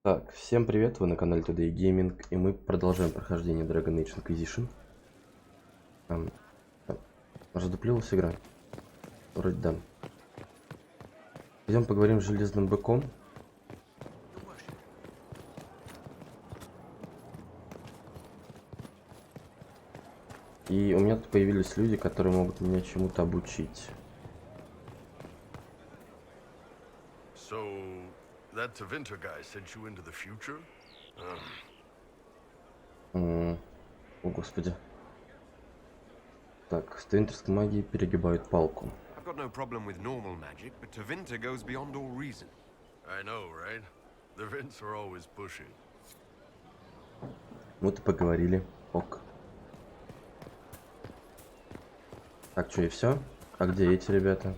Так, всем привет, вы на канале Today Gaming, и мы продолжаем прохождение Dragon Age Inquisition. Там, раздуплилась игра? Вроде да. Идем поговорим с Железным Быком. И у меня тут появились люди, которые могут меня чему-то обучить. So, that Tevinter guy sent you into the future? О, господи. Так, с твинтерской магией перегибают палку. I've got no problem with normal magic, but Tevinter goes beyond all reason. I know, right? The Vints are always pushing. Вот и поговорили. Ок. Так, что, и все? А где эти ребята,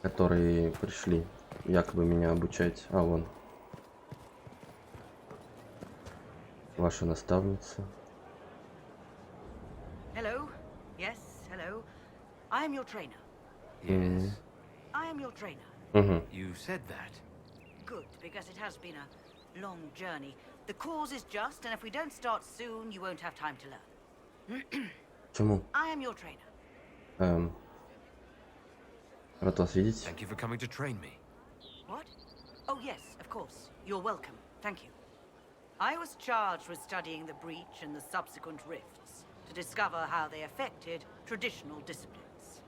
которые пришли якобы меня обучать? А, вон. Ваша наставница. Hello. Yes, hello. I am your trainer. Yes. I am your trainer. You said that. Good, because it has been a long journey. The cause is just, and if we don't start soon, you won't have time to learn. Чему? I am your trainer. Рад вас видеть. Thank you for coming to train me. What? Oh, yes, of course. You're welcome. Thank you. I was charged with studying the breach and the subsequent rifts to discover how they affected traditional disciplines.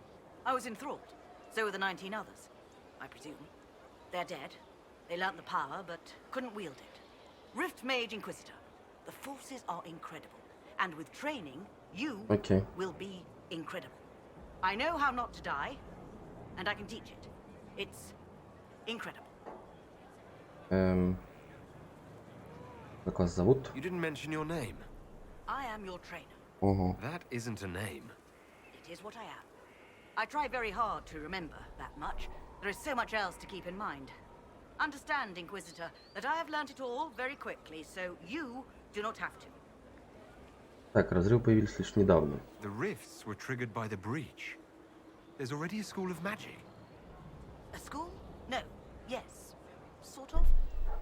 I was enthralled. So were the 19 others, I presume. They're dead. They learnt the power, but couldn't wield it. Rift Mage Inquisitor. The forces are incredible. And with training, you will be incredible. I know how not to die, and I can teach it. It's incredible. Как вас зовут? You didn't mention your name. I am your trainer. Ого. That isn't a name. It is what I am. I try very hard to remember that much. There is so much else to keep in mind. Understand, Inquisitor, that I have learnt it all very quickly, so you do not have to. Так, разрывы появились лишь недавно. The rifts were triggered by the breach. There's already a school of magic. A school? No. Yes. Sort of.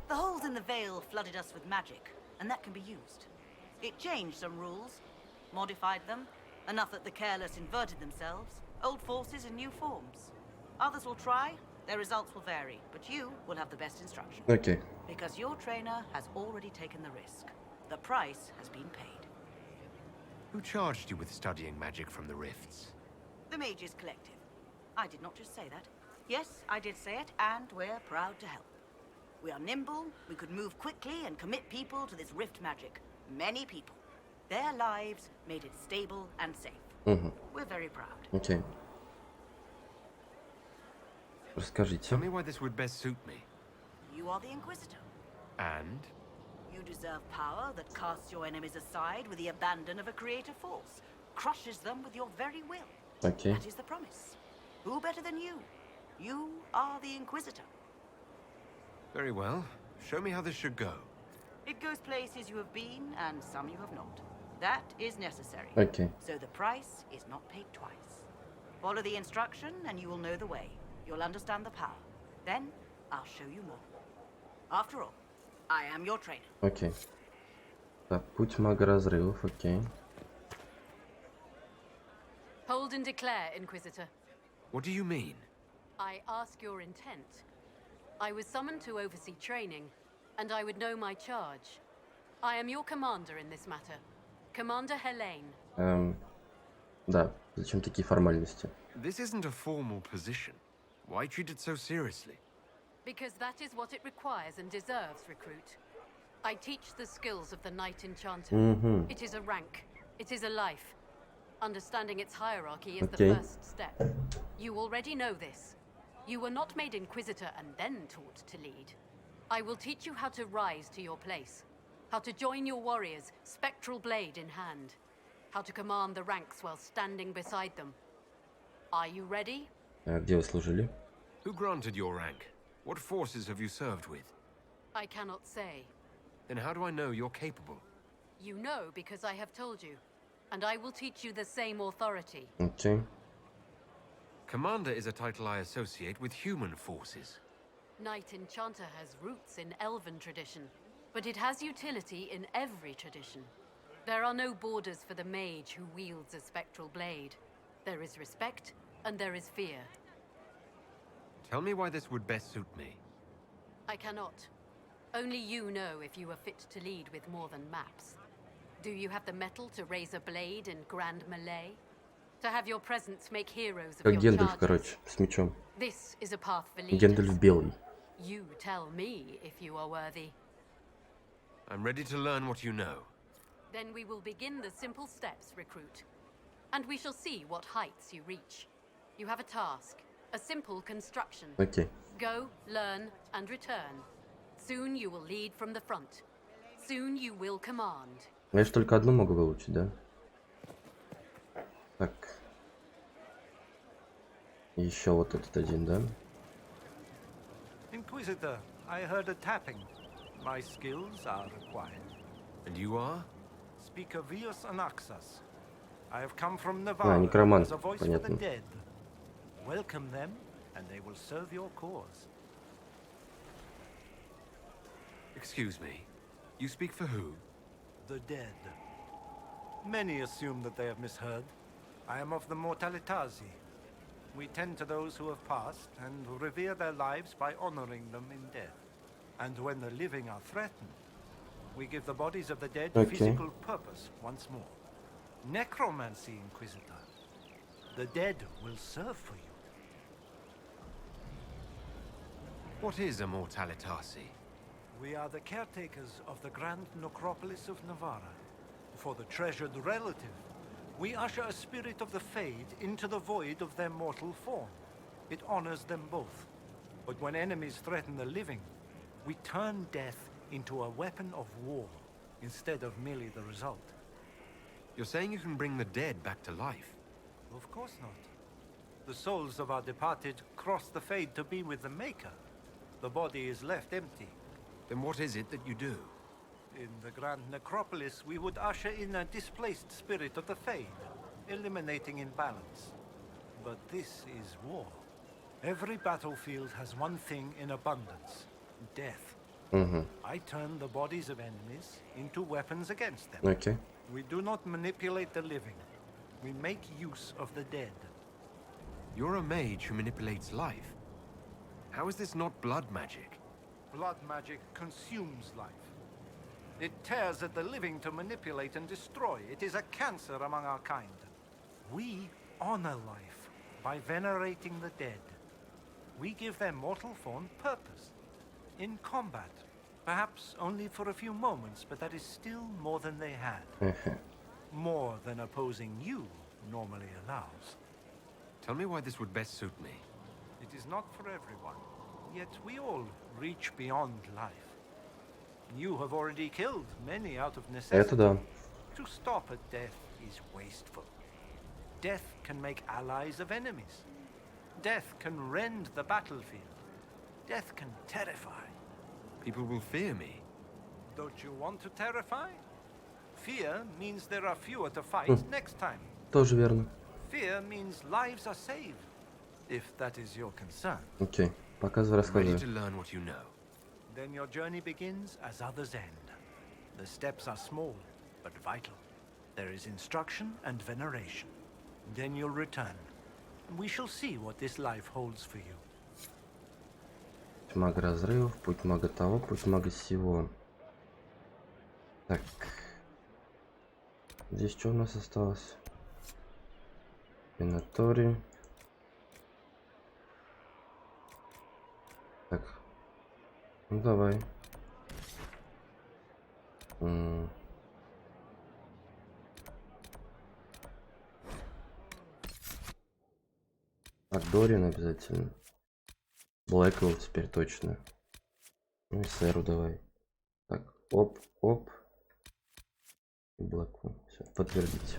The holes in the veil flooded us with magic, and that can be used. It changed some rules, modified them, enough that the careless inverted themselves, old forces in new forms. Others will try, their results will vary, but you will have the best instruction. Окей. Because your trainer has already taken the risk. The price has been paid. Who charged you with studying magic from the rifts? The Mages Collective. I did not just say that. Yes, I did say it, and we're proud to help. We are nimble, we could move quickly and commit people to this rift magic. Many people. Their lives made it stable and safe. We're very proud. Окей. Расскажите. Tell me why this would best suit me. You are the Inquisitor. And? You deserve power that casts your enemies aside with the abandon of a creative force, crushes them with your very will. Окей. That is the promise. Who better than you? You are the Inquisitor. Very well. Show me how this should go. It goes places you have been and some you have not. That is necessary. Окей. So the price is not paid twice. Follow the instruction and you will know the way. You'll understand the power. Then I'll show you more. After all, I am your trainer. Окей. Так, путь мага разрывов, окей. Hold and declare, Inquisitor. What do you mean? I ask your intent. I was summoned to oversee training, and I would know my charge. I am your commander in this matter. Commander Helene. Да, зачем такие формальности? This isn't a formal position. Why treat it so seriously? Because that is what it requires and deserves, recruit. I teach the skills of the Knight Enchanter. It is a rank. It is a life. Understanding its hierarchy is the first step. You already know this. You were not made Inquisitor and then taught to lead. I will teach you how to rise to your place. How to join your warriors, spectral blade in hand. How to command the ranks while standing beside them. Are you ready? Где вы служили? Who granted your rank? What forces have you served with? I cannot say. Then how do I know you're capable? You know because I have told you. And I will teach you the same authority. Окей. Commander is a title I associate with human forces. Knight Enchanter has roots in Elven tradition, but it has utility in every tradition. There are no borders for the mage who wields a spectral blade. There is respect, and there is fear. Tell me why this would best suit me. I cannot. Only you know if you are fit to lead with more than maps. Do you have the mettle to raise a blade in grand melee? To have your presence make heroes of Как your Гендальф, charges? короче, с мечом. This is a path for Гендальф leaders. белый. You tell me if you are worthy. I'm ready to learn what you know. Then we will begin the simple steps, recruit. And we shall see what heights you reach. You have a task, a simple construction. Окей. Go, learn, and return. Soon you will lead from the front. Soon you will command. Я же только одну могу выучить, да? Так. Еще вот этот один, да? Inquisitor, I heard a tapping. My skills are required. And you are? Speaker Vios Anaxas. I have come from Navarre некромант, as a voice for the понятно. dead. Welcome them, and they will serve your cause. Excuse me. You speak for who? The dead. Many assume that they have misheard. I am of the Mortalitasi. We tend to those who have passed and revere their lives by honoring them in death. And when the living are threatened, we give the bodies of the dead Okay. physical purpose once more. Necromancy, Inquisitor. The dead will serve for you. What is a Mortalitasi? We are the caretakers of the grand necropolis of Navarra. For the treasured relative, we usher a spirit of the Fade into the void of their mortal form. It honors them both. But when enemies threaten the living, we turn death into a weapon of war, instead of merely the result. You're saying you can bring the dead back to life? Of course not. The souls of our departed cross the Fade to be with the Maker. The body is left empty. Then what is it that you do? In the Grand Necropolis, we would usher in a displaced spirit of the Fade, eliminating imbalance. But this is war. Every battlefield has one thing in abundance: death. I turn the bodies of enemies into weapons against them. Окей. We do not manipulate the living. We make use of the dead. You're a mage who manipulates life. How is this not blood magic? Blood magic consumes life. It tears at the living to manipulate and destroy. It is a cancer among our kind. We honor life by venerating the dead. We give their mortal form purpose. In combat, perhaps only for a few moments, but that is still more than they had. More than opposing you normally allows. Tell me why this would best suit me. It is not for everyone, yet we all reach beyond life. You have already killed many out of Это necessity. да. To stop at death is wasteful. Death can make allies of enemies. Death can rend the battlefield. Death can terrify. People will fear me. Don't you want to terrify? Fear means there are fewer to fight next time. Тоже верно. Fear means lives are saved, if that is your concern. Окей. Показывай, I'm ready рассказывай. to learn what you know. Then your journey begins as others end. The steps are small, but vital. There is instruction and veneration. Then you'll return. We shall see what this life holds for you. Путь мага разрывов, путь мага того, путь мага сего. Так. Здесь что у нас осталось? Пинатори. Так. Ну давай. Дорин обязательно. Блэквелл теперь точно. Ну и Сэру давай. Так, оп, оп. И Блэквелл. Все, подтвердить.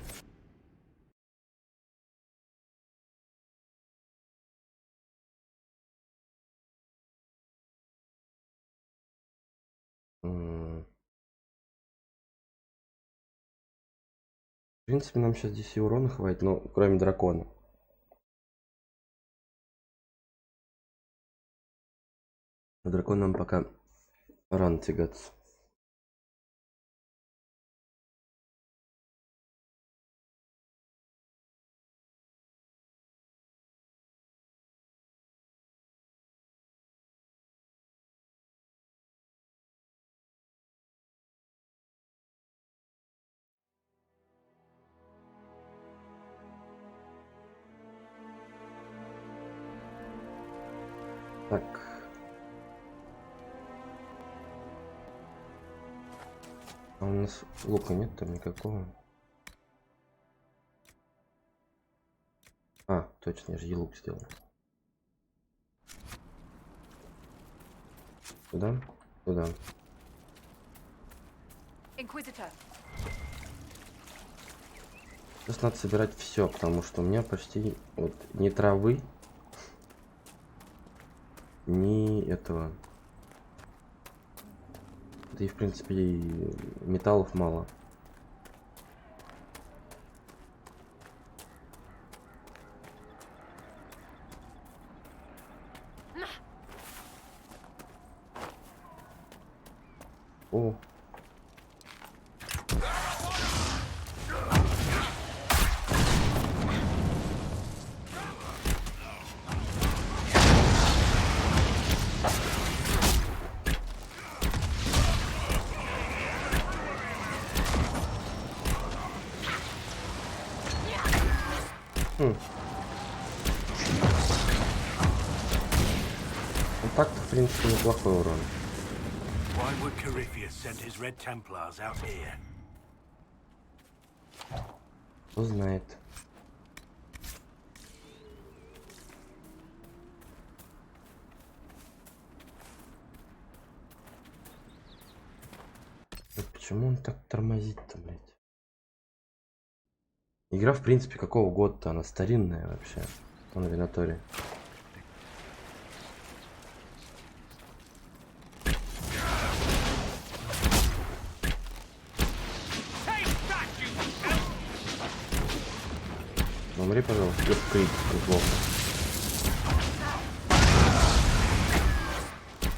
В принципе, нам сейчас здесь и урона хватит, но кроме дракона. А драконам пока рано тягаться. Так. А у нас лука нет там никакого. А, точно, я же лук сделал. Туда? Туда. Inquisitor. Сейчас надо собирать все, потому что у меня почти вот ни травы, ни этого. Да и в принципе и металлов мало. О. Ну так-то, в принципе, неплохой урон. Why would Corypheus send his Red Templars out here? Кто знает. Вот почему он так тормозит-то, блядь? Игра, в принципе, какого года-то? Она старинная вообще. Он в виноторе. Умри, пожалуйста, без крик, плохо.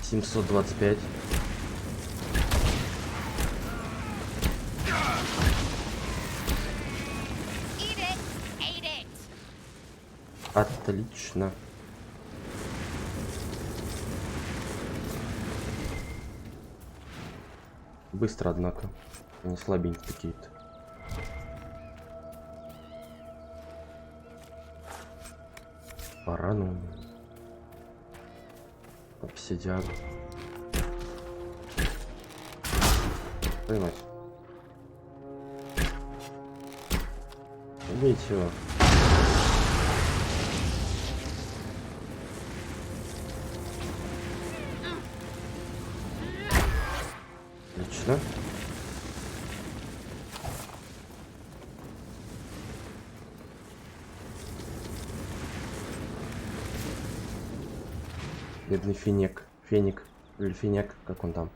725. Отлично. Быстро, однако. Они слабенькие какие-то. Барану. Обсидиан. Поймать. Убейте его. Отлично. Бедный феник. Феник. Или финяк, как он там.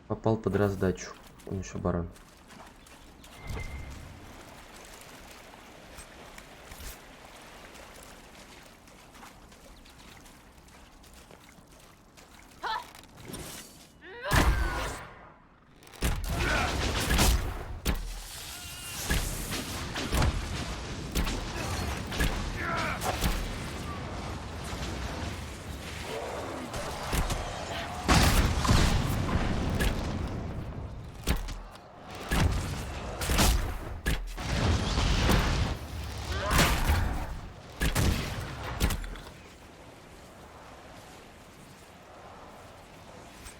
Попал под раздачу. Он еще баран.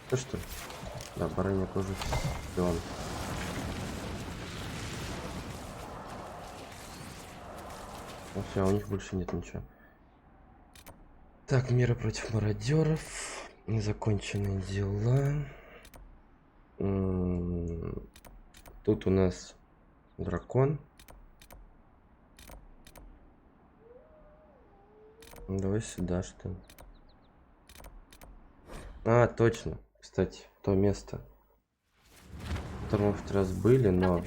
Ну что? Да, баранья тоже сделан. Ну все, у них больше нет ничего. Так, мера против мародеров. Незаконченные дела. Тут у нас дракон. Давай сюда, что ли. А, точно. Кстати, то место, в котором мы в тот раз были, но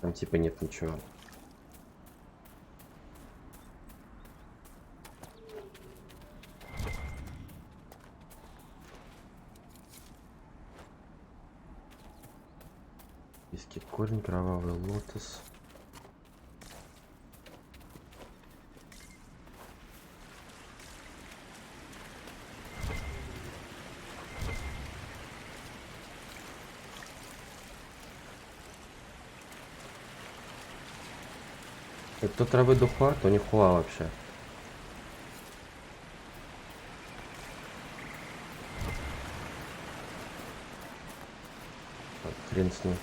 там типа нет ничего. Иски корень, кровавый лотос. Это травы духа, то не хуа вообще. Так, хрен с ним.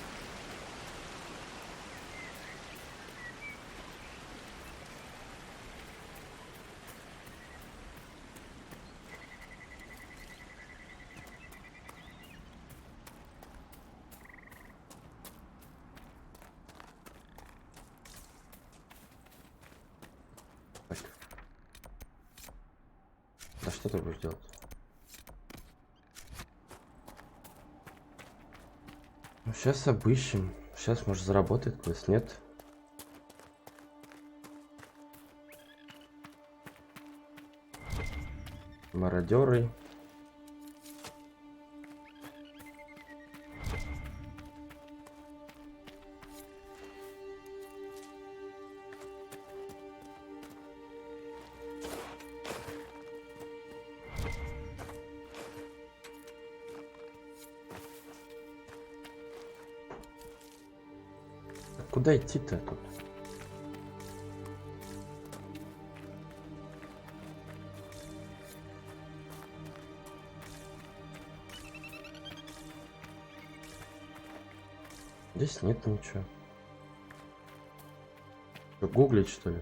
Так. Да что ты будешь делать? Ну, сейчас обыщем. Сейчас, может, заработает квест, нет? Мародеры. Куда идти-то тут? Здесь нет ничего. Что, гуглить, что ли?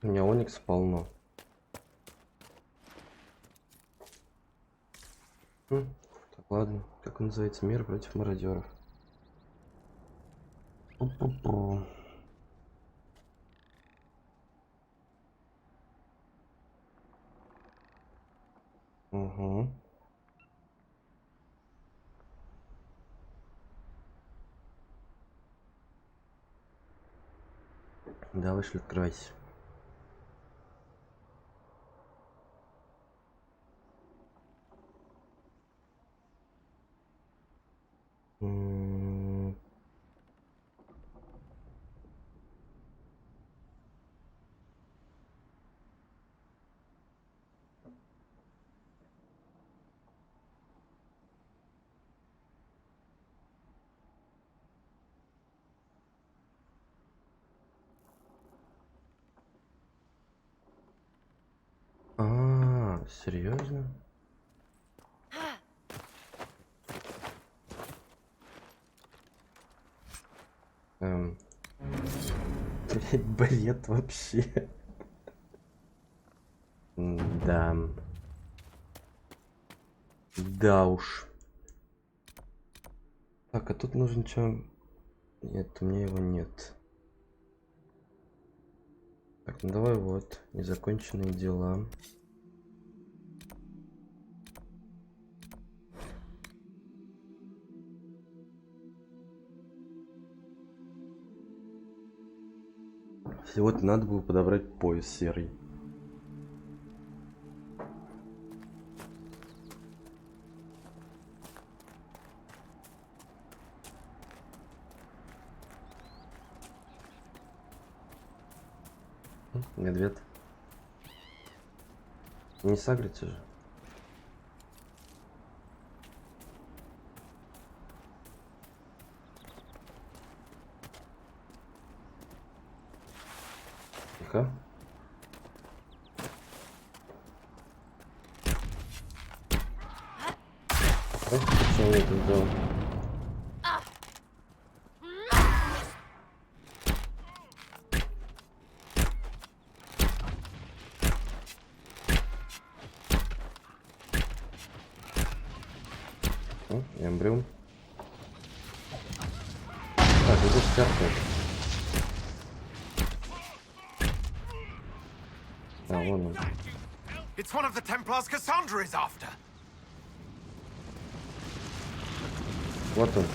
У меня оникс полно. Так, ладно. Как он называется? Мир против мародеров. Пу-пу-пу. Угу. Да, вышли, открывайся. Серьезно? Блять, бред вообще. Да. Да уж. Так, а тут нужен что? Нет, у меня его нет. Так, ну давай вот. Незаконченные дела. Всего-то надо было подобрать пояс серый. Медведь. Не сагрится же. Тихо. Что я тут делал? Эмбриум. Церковь. А, вон он. It's one of the Templars Cassandra is after. Вот он.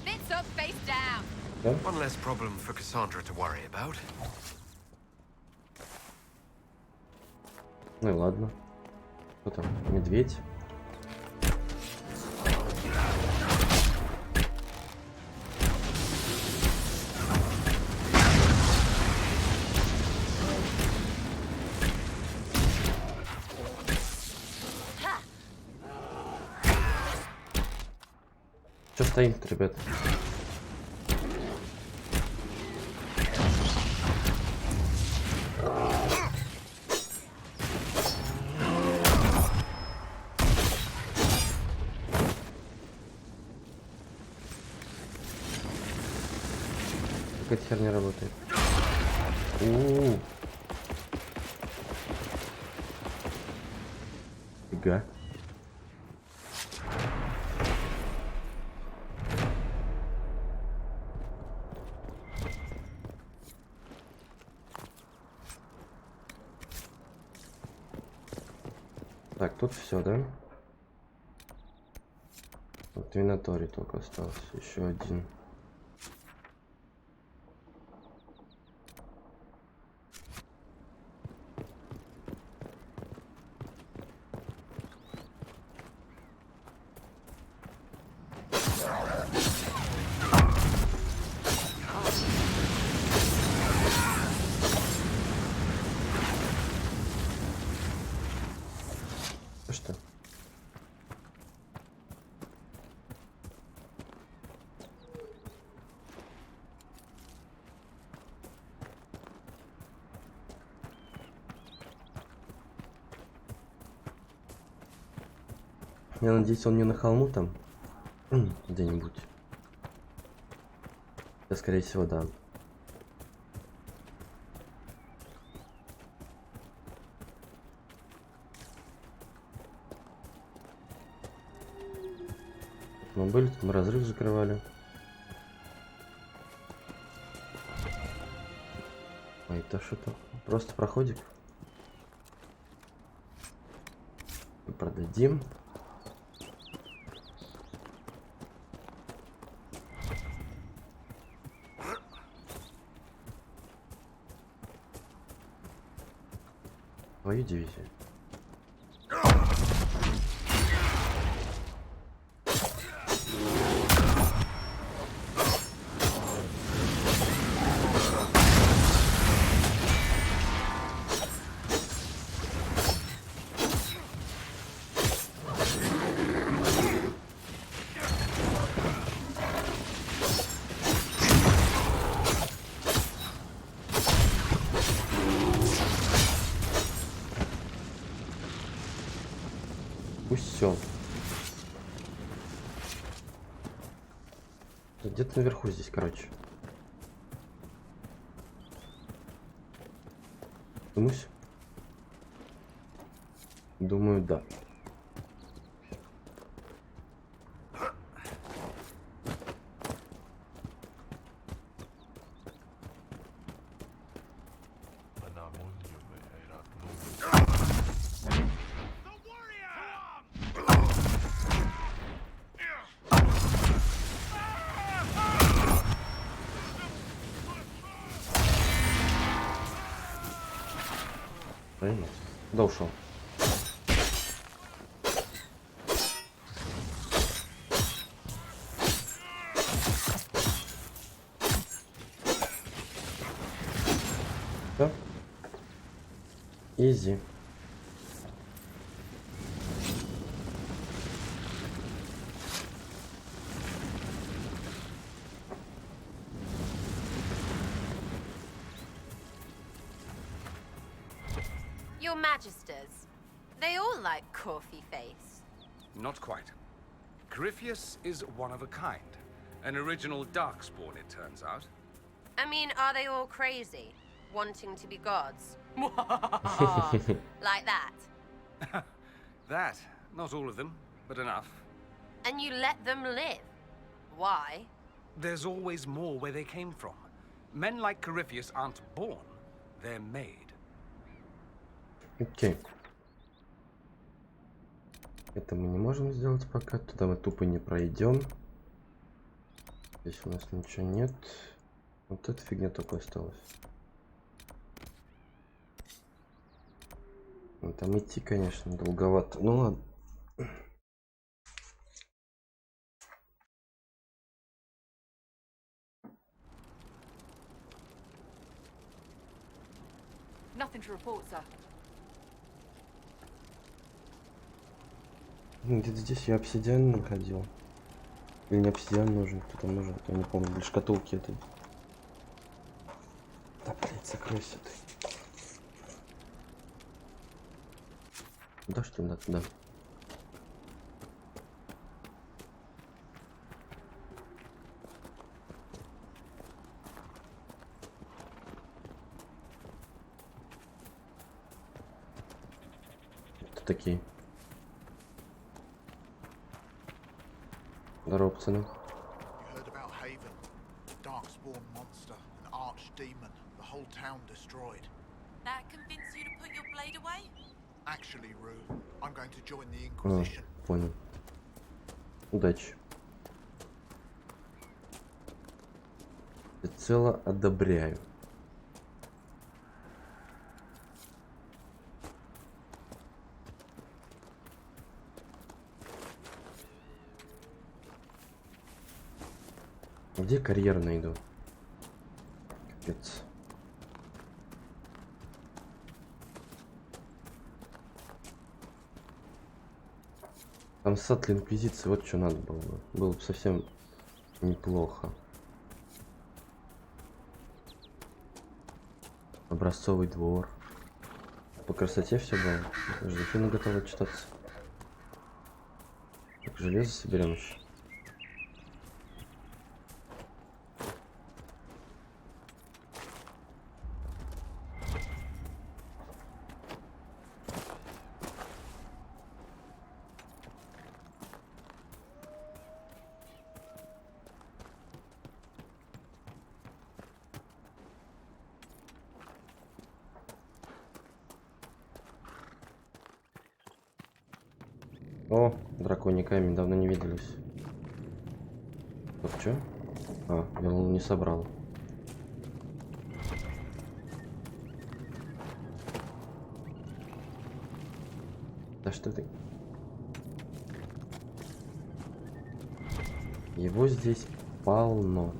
Bits up, face down. Да? One less problem for Cassandra to worry about. Ну и ладно. Кто там? Медведь? Че стоим-то, ребят? Как эта херня работает? У-у-у. Фига. Так, тут все, да? Вот винаторий только остался. Еще один. Что? Я надеюсь, он не на холму там где-нибудь. Да, скорее всего, да. Мы были, тут мы разрыв закрывали. А это что-то? Просто проходик. Продадим. Твою дивизию. Пусть все. Где-то наверху здесь, короче. Думаю, да. Правильно? Да, ушел. Все. Изи. Your Magisters, they all like coffee face. Not quite. Corypheus is one of a kind. An original Darkspawn, it turns out. I mean, are they all crazy? Wanting to be gods? Like that? That. Not all of them, but enough. And you let them live. Why? There's always more where they came from. Men like Corypheus aren't born, they're made. Окей. Это мы не можем сделать пока. Туда мы тупо не пройдем. Здесь у нас ничего нет. Вот эта фигня только осталась. Ну, там идти, конечно, долговато. Ну ладно. Nothing to report, sir. Где-то здесь я обсидиан находил. Или не обсидиан нужен, кто-то нужен, я не помню, для шкатулки этой. Да, блядь, закройся ты. Туда что ли? Да, туда. Кто такие? Здорово, пацаны. Heard about Haven, darkspawn monster, an archdemon, the whole town destroyed. That convinced you to put your blade away? Actually, Rue, I'm going to join the Inquisition. Понял. Удачи. Всецело одобряю. Где карьеру найду? Капец. Там сатли инквизиции, вот что надо было бы. Было бы совсем неплохо. Образцовый двор. По красоте все было. Жозефина готова читаться. Так, железо соберем еще. О, драконий камень, давно не виделись. Вот что? А, я не собрал. Да что ты? Его здесь полно.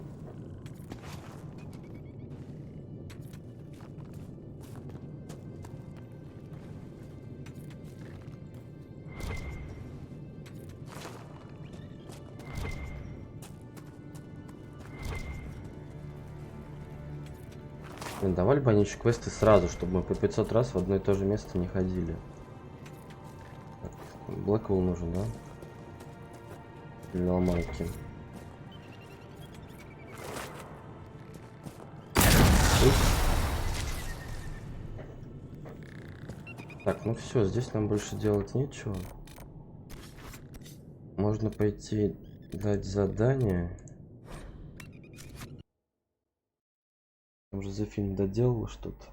Давали бы они еще квесты сразу, чтобы мы по 500 раз в одно и то же место не ходили. Блэквелл нужен, да? Для ломайки. Так, ну все, здесь нам больше делать нечего. Можно пойти дать задание. Там Жозефина доделала что-то.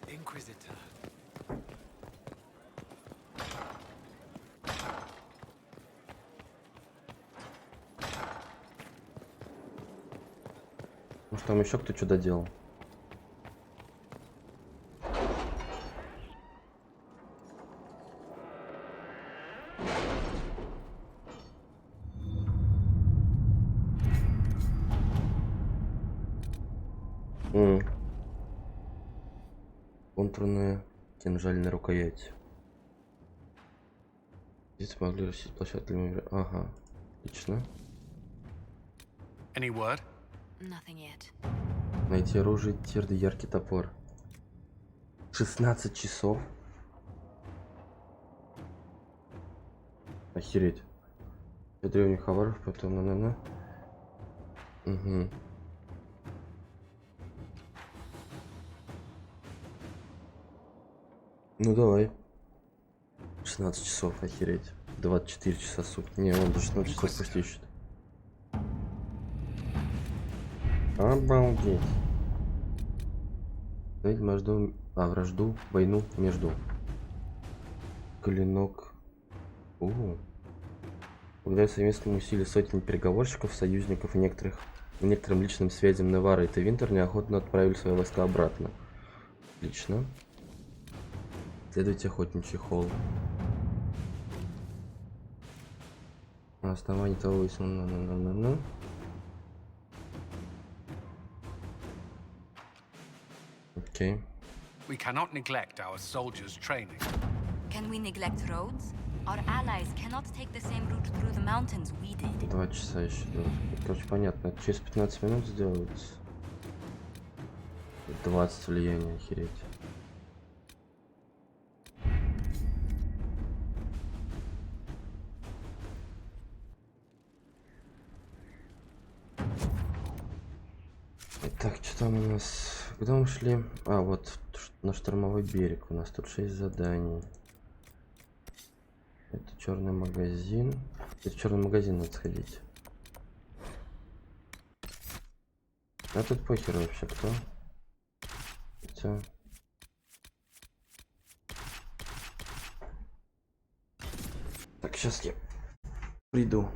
Inquisitor. Может, там еще кто что доделал? Контурная кинжальная рукоять. Здесь могли расчистить площадку для мира. Ага. Отлично. Any word? Nothing yet. Найти оружие, твердый яркий топор. 16 часов. Охереть. Для древних аваров, потом на-на-на. Угу. Ну давай. 16 часов, охереть. 24 часа сутки. Не, он до 16 часов пусть ищет. Обалдеть. Знаете, вражду, войну между. Клинок. Благодаря совместному усилию сотен переговорщиков, союзников и некоторым личным связям Невара и Тевинтер неохотно отправили свои войска обратно. Отлично. Следуйте охотничий холл. На основании того, если... Окей. We cannot neglect our soldiers' training. Can we neglect roads? Our allies cannot take the same route through the mountains we did. 2 часа еще. Короче, понятно. Это через 15 минут сделается. 20 влияния, охереть. Так, что там у нас? Куда мы шли? А, вот на штормовой берег. У нас тут 6 заданий. Это черный магазин. Это черный магазин надо сходить. А тут похер вообще кто? Хотя... Так, сейчас я приду.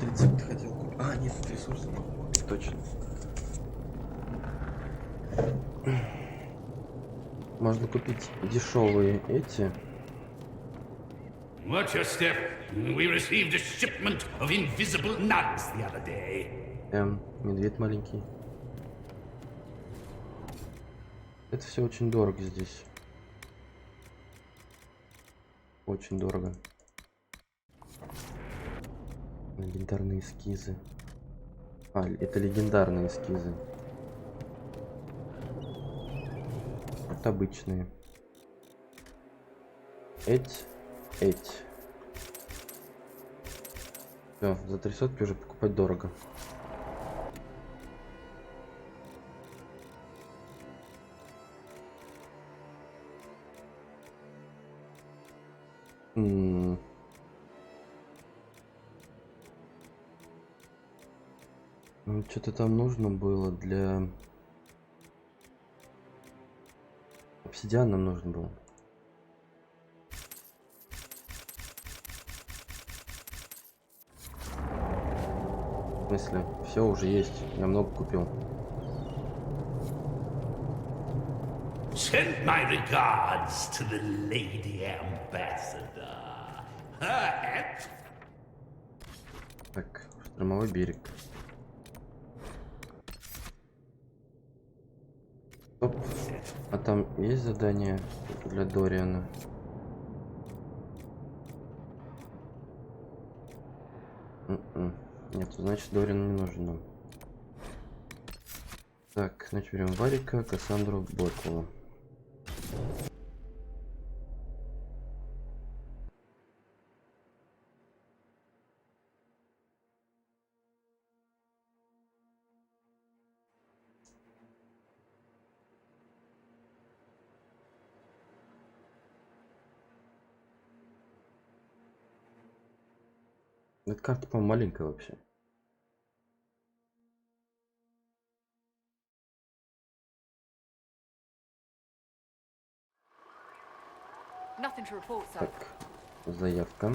Рецепт хотел купить. А, нет, ресурсы. Точно. Можно купить дешевые эти. Watch your step. We received a shipment of invisible nuts the other day. Медведь маленький. Это все очень дорого здесь. Очень дорого. Легендарные эскизы. А, это легендарные эскизы. Это обычные. Эти. Все, за 300 уже покупать дорого. Что-то там нужно было для... Обсидиан нам нужен был. В смысле? Все уже есть. Я много купил. Send my regards to the Lady Ambassador. Так, штормовой берег. А там есть задание для Дориана? Нет, значит Дориан не нужен нам. Так, значит берем Варика, Кассандру, Ботвелла. Эта карта, по-моему, маленькая вообще. Nothing to report, sir. Так, заявка.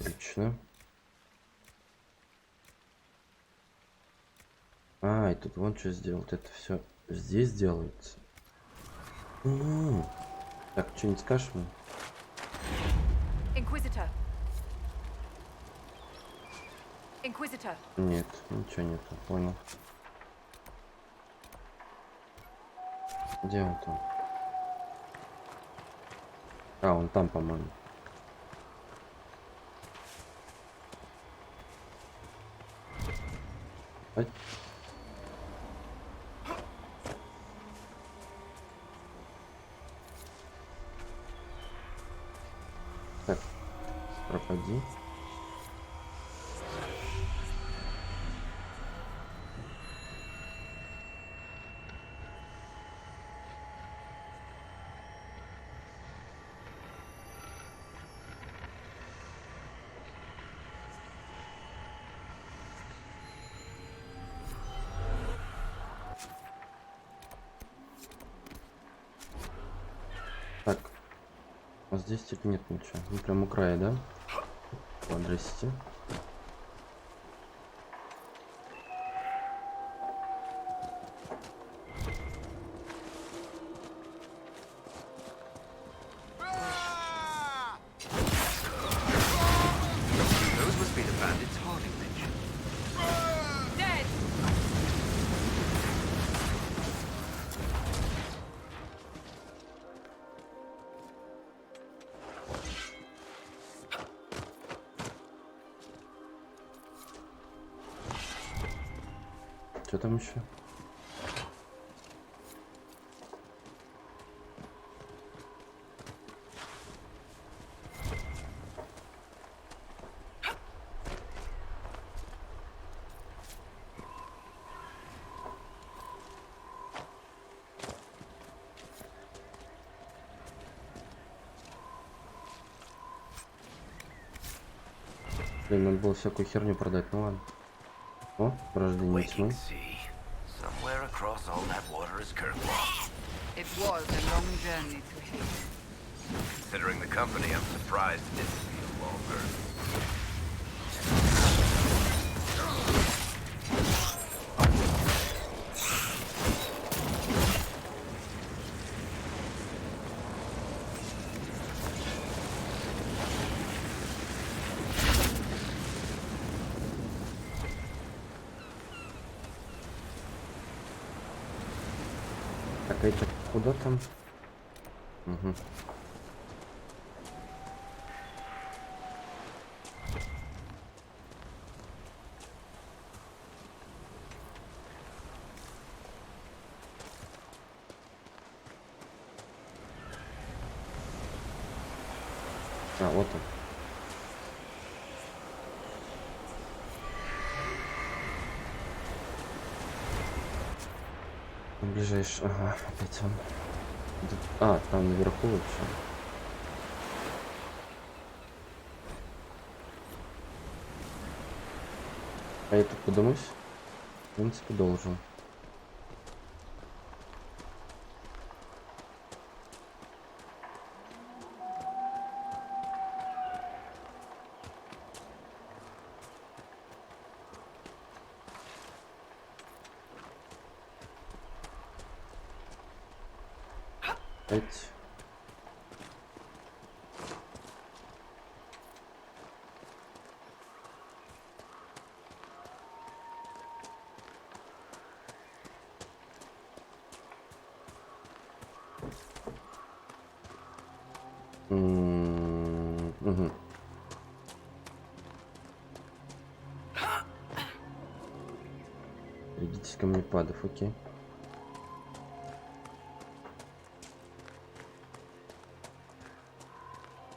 Отлично. А, и тут вон что сделать. Это все здесь делается. Так, что-нибудь скажешь мне? Inquisitor. Inquisitor. Нет, ничего нету. Понял. Где он там? А, он там, по-моему. Ай. Так, пропади. Так, а здесь типа нет ничего. Ну прям у края, да? Здрасте. Those must be the bandits Harding mentioned. Dead. Что там еще? Блин, надо было всякую херню продать, ну ладно. О, порождение тьмы. Somewhere across all that water is Kirkwall. It was a long journey to Haven. Considering the company, I'm surprised it didn't feel longer. Так, это куда там? Угу. А, вот он. Ближайший. Ага, опять он. А, там наверху вообще. А я тут подумать? В принципе, должен. Опять. Угу. Берегитесь камнепадов, окей.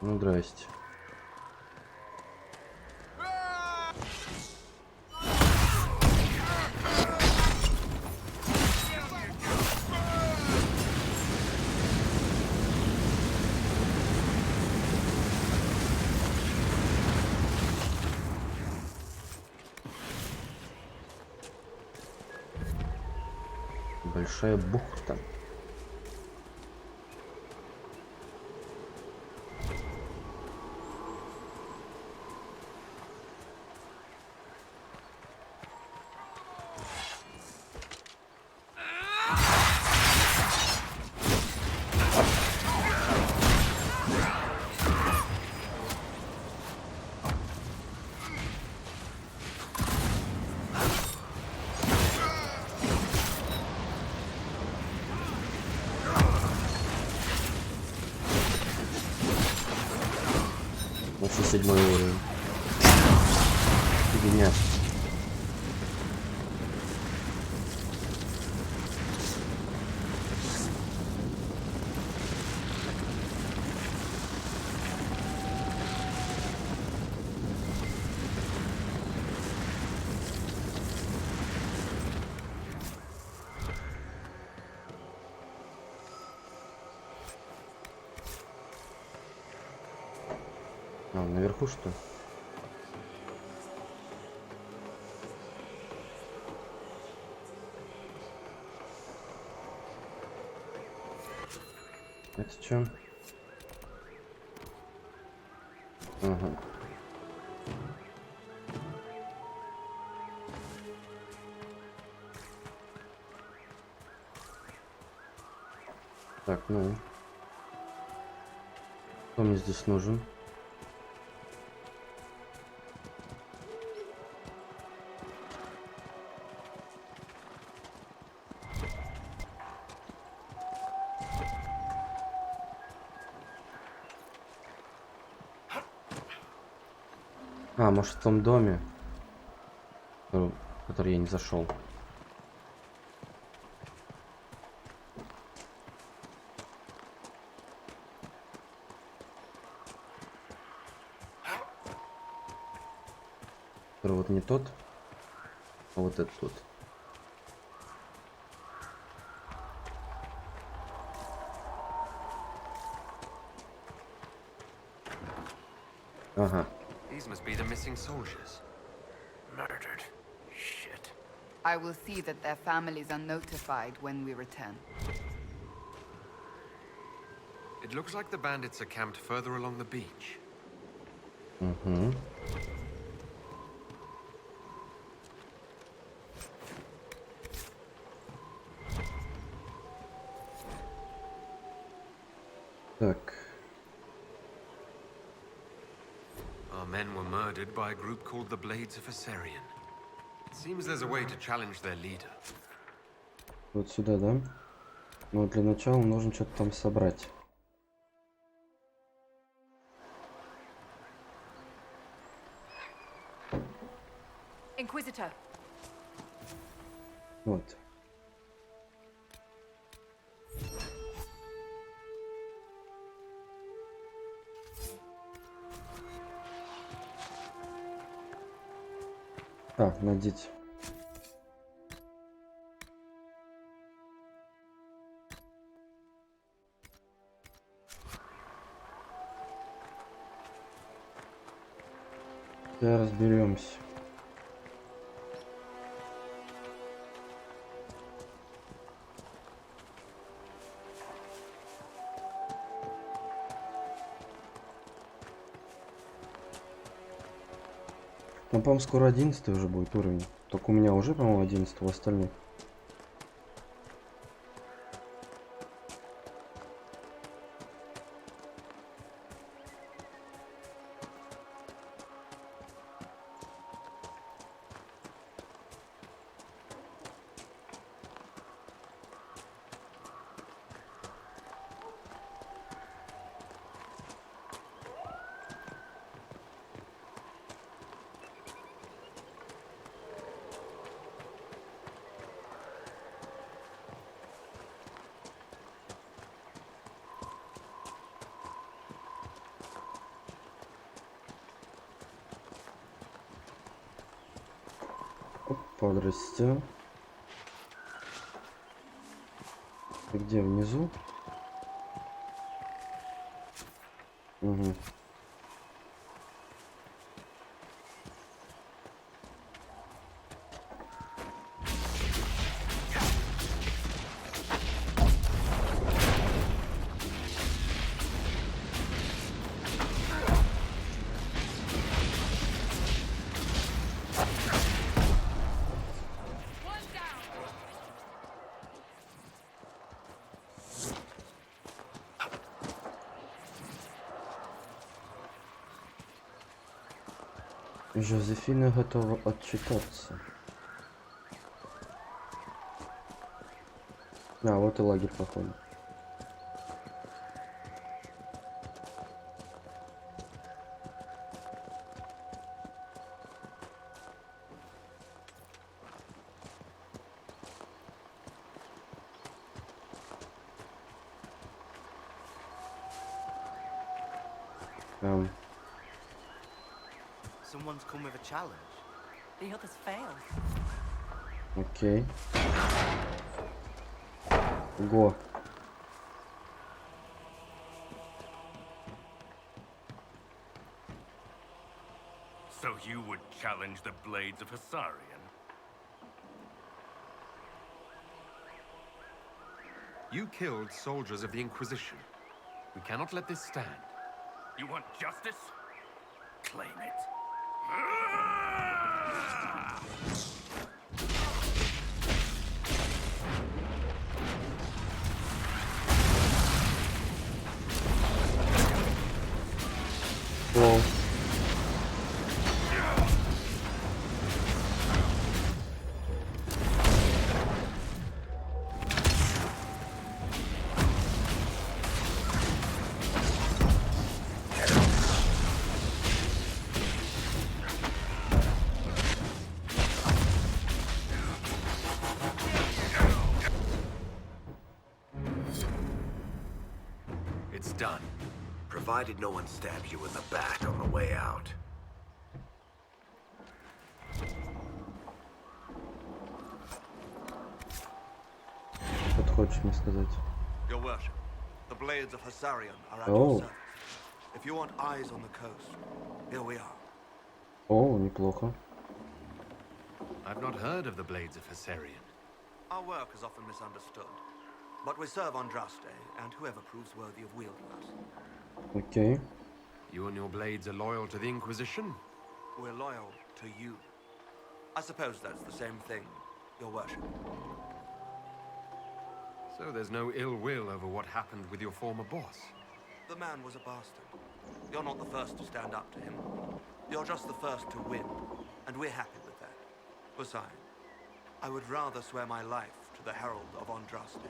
Ну, здрасте. Большая бухта. Вообще 7-й уровень. Фигня. А, наверху что? Это что? Ага. Так, ну. Кто мне здесь нужен? А, может, в том доме, в который я не зашел. Который вот не тот, а вот этот тут. Ага. These must be the missing soldiers. Murdered. Shit. I will see that their families are notified when we return. It looks like the bandits are camped further along the beach. Угу. Так. Our men were murdered by a group called the Blades of Assyrian. It seems there's a way to challenge their leader. Вот сюда, да? Но для начала нужно что-то там собрать. Inquisitor. Вот. А, надеть. Да, разберемся. Ну, по-моему, скоро 11 уже будет уровень. Только у меня уже, по-моему, 11 у остальных. Подрасти. Ты где, внизу? Угу. Жозефина готова отчитаться. А, вот и лагерь, походу. Someone's come with a challenge. The others failed. Окей. Го. So you would challenge the blades of Hasarian? You killed soldiers of the Inquisition. We cannot let this stand. You want justice? Claim it. Лол. It's done. Provided no one stabs you in the back on the way out. Что ты хочешь мне сказать? Your worship, the blades of Hasarian are at Oh. your service. If you want eyes on the coast, here we are. О, неплохо. I've not heard of the blades of Hasarian. Our work is often misunderstood, but we serve Andraste and whoever proves worthy of wielding us. Окей. You and your blades are loyal to the Inquisition? We're loyal to you. I suppose that's the same thing, your worship. So there's no ill will over what happened with your former boss? The man was a bastard. You're not the first to stand up to him. You're just the first to win, and we're happy with that. Besides, I would rather swear my life to the Herald of Andraste.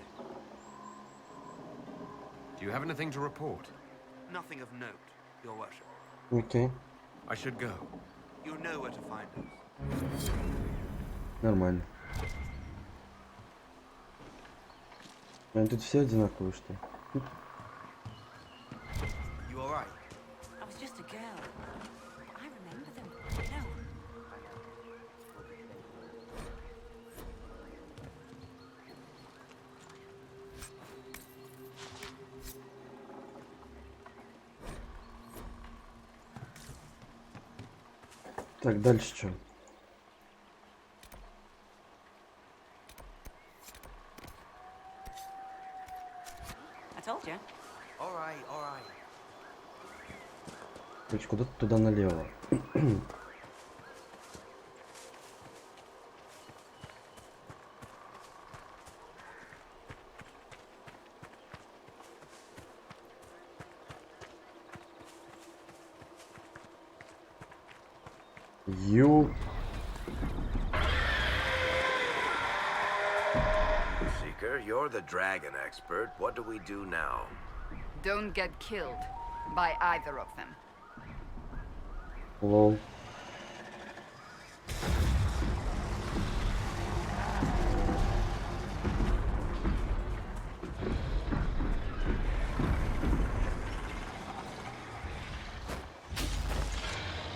Do you have anything to report? Nothing of note, your worship. Окей. I should go. You know where to find us. Нормально. Они тут все одинаковые, что ли? You alright? I was just a girl. I remember them. No. Так, дальше что? I told you. Alright, alright. Короче, куда-то туда налево. Seeker, you're the dragon expert. What do we do now? Don't get killed by either of them. Лол.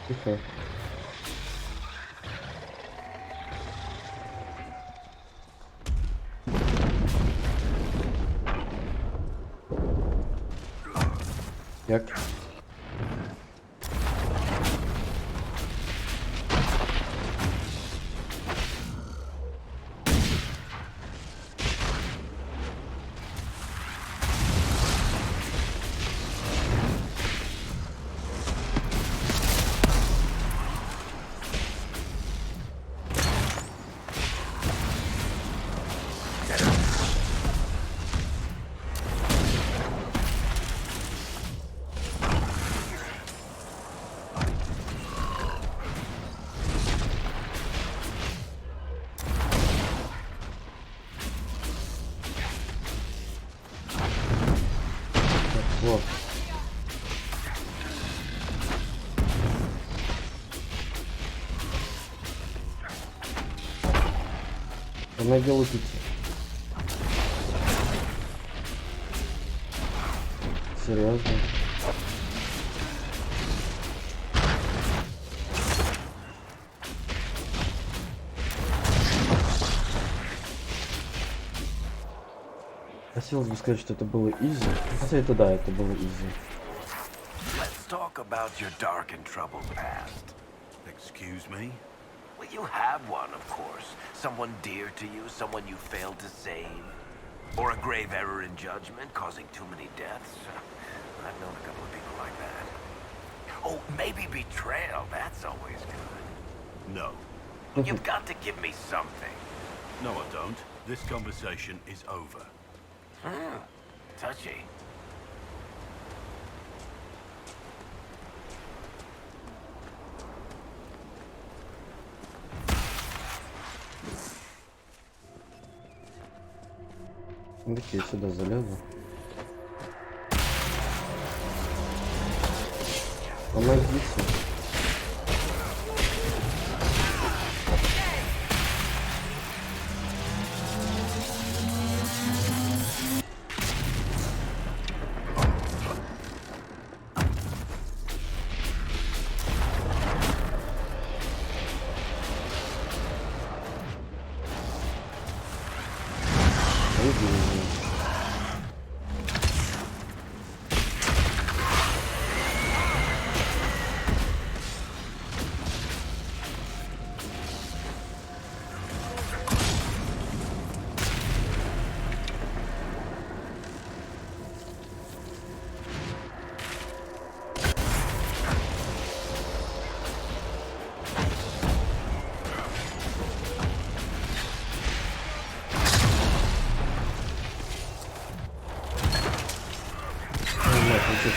Тихо. Як? Вот. Помоги лупить. Серьезно? Хотелось бы сказать, что это было изи. Хотя это да, это было изи. Let's talk about your dark and troubled past. Excuse me? Well, you have one, of course. Someone dear to you, someone you failed to save. Or a grave error in judgment causing too many deaths. I've known a couple of people like that. Oh, maybe betrayal. That's always good. No. You've got to give me something. No, I don't. This conversation is over. Touchy. Ну-ка, я сюда залезу. Помогите.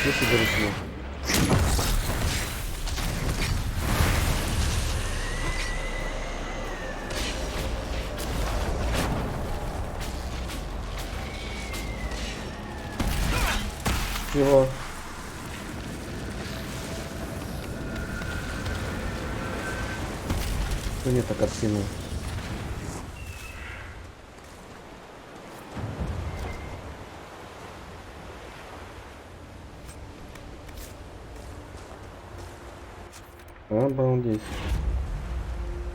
Все себе решил. Чего? Что мне так откинул? Обалдеть.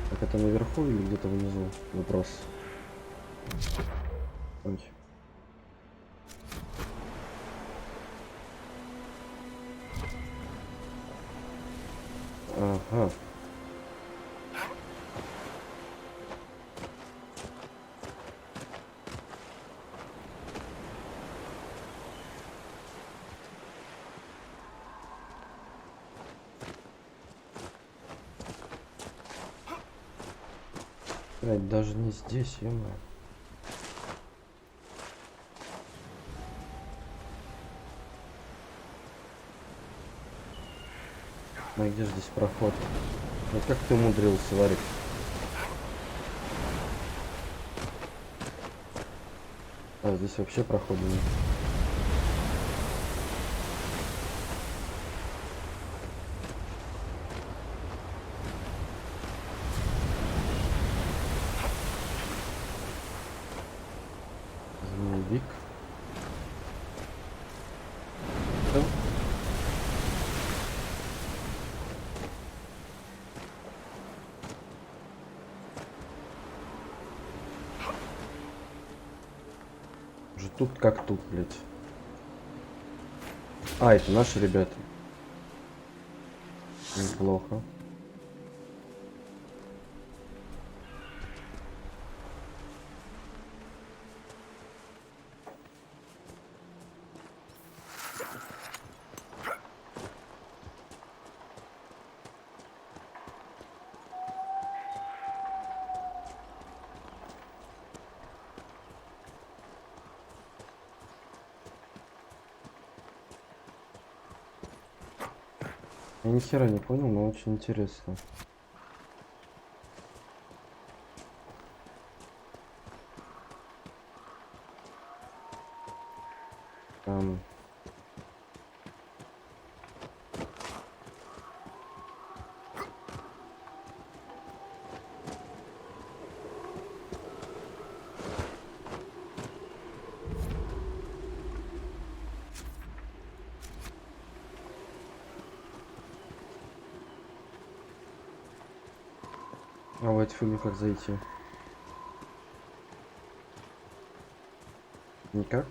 Так это наверху или где-то внизу? Вопрос. Ой. Ага. Даже не здесь, ё-моё. Ну где же здесь проход? Вот как ты умудрился, Варик? А, здесь вообще прохода нет. Змеевик. Да? Уже тут как тут, блядь. А, это наши ребята. Неплохо. Я ни хера не понял, но очень интересно. А в эту фигню как зайти? Никак?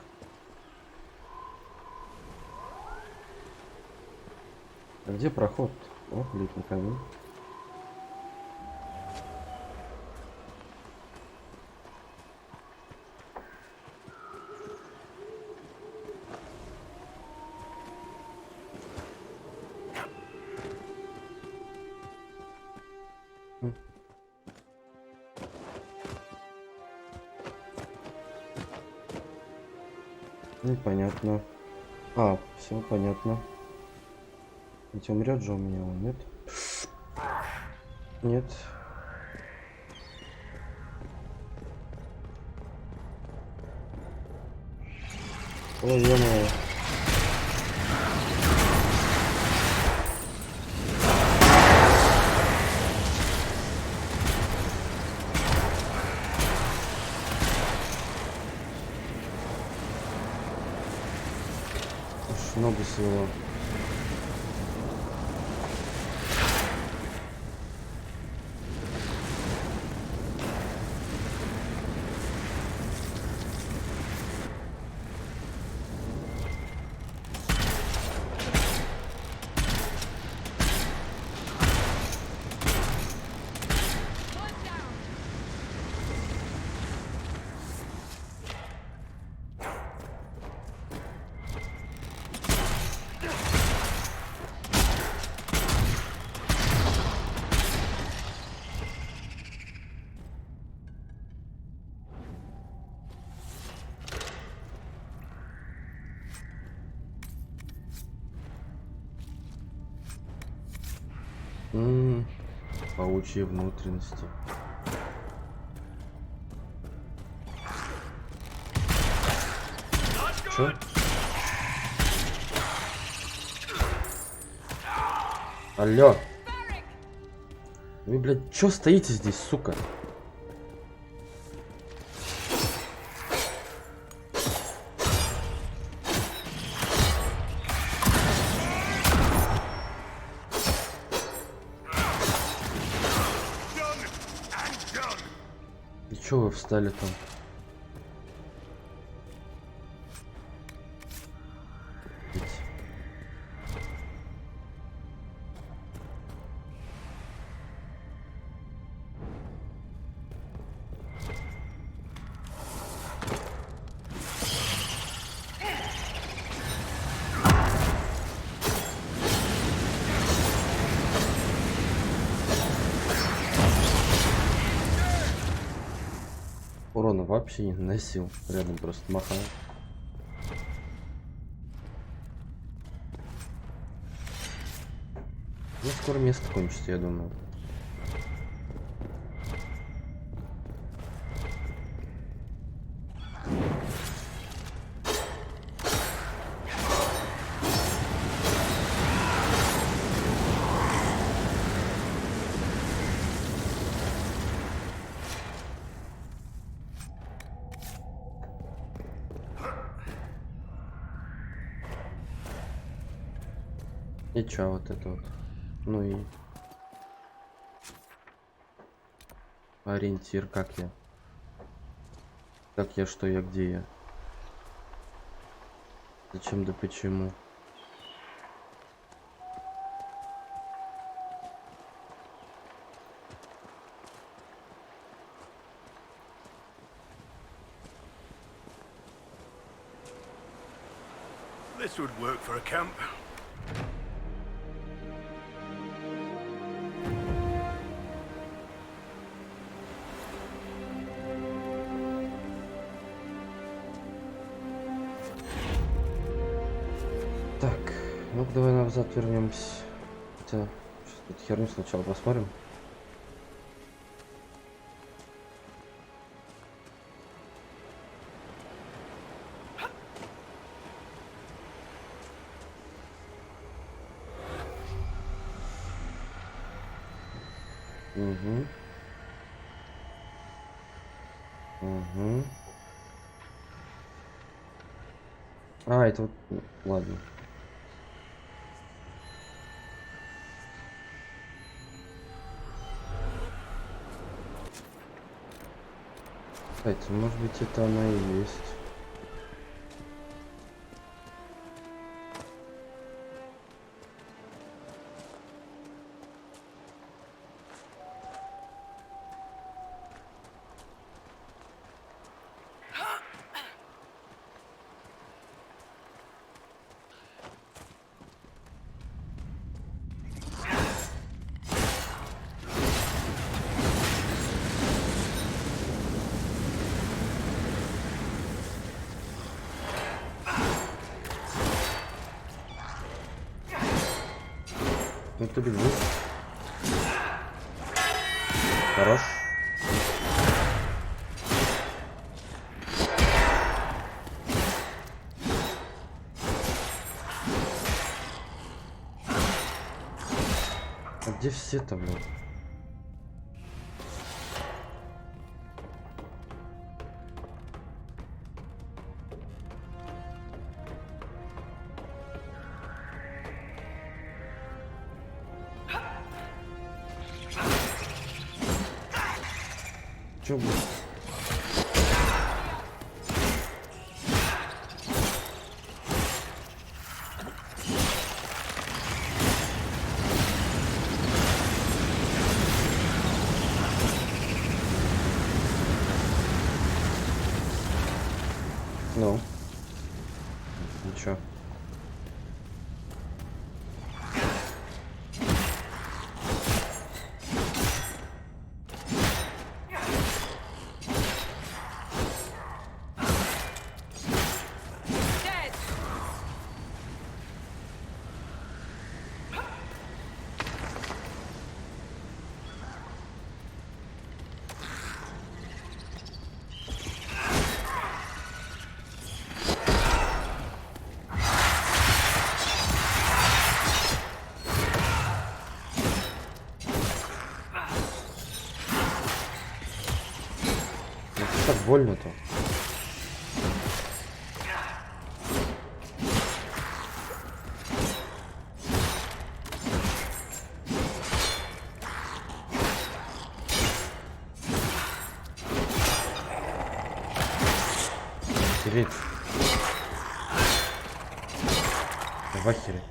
А где проход? О, летний камень. Непонятно. А, все понятно. Ведь умрет же у меня, он нет? Нет. Ой, ё-моё. Аж ногу свело. Паучьи внутренности. Чё? Алло. Вы, блядь, чё стоите здесь, сука? И чё вы встали там? Урона вообще не наносил, рядом просто махал. Ну, скоро место кончится, я думаю. И чё вот это вот? Ну и ориентир, как я? Как я, что я, где я? Зачем да почему? This would work for a camp. Так, ну-ка давай назад вернемся. Хотя, сейчас тут херню сначала посмотрим. Угу. Угу. А, это вот... Ладно. Кстати, может быть, это она и есть. Ну ты бежишь. Хорош. А где все-то, блин? Чё, блин? Ну, ничего. Так больно-то. Охереть. В ахере.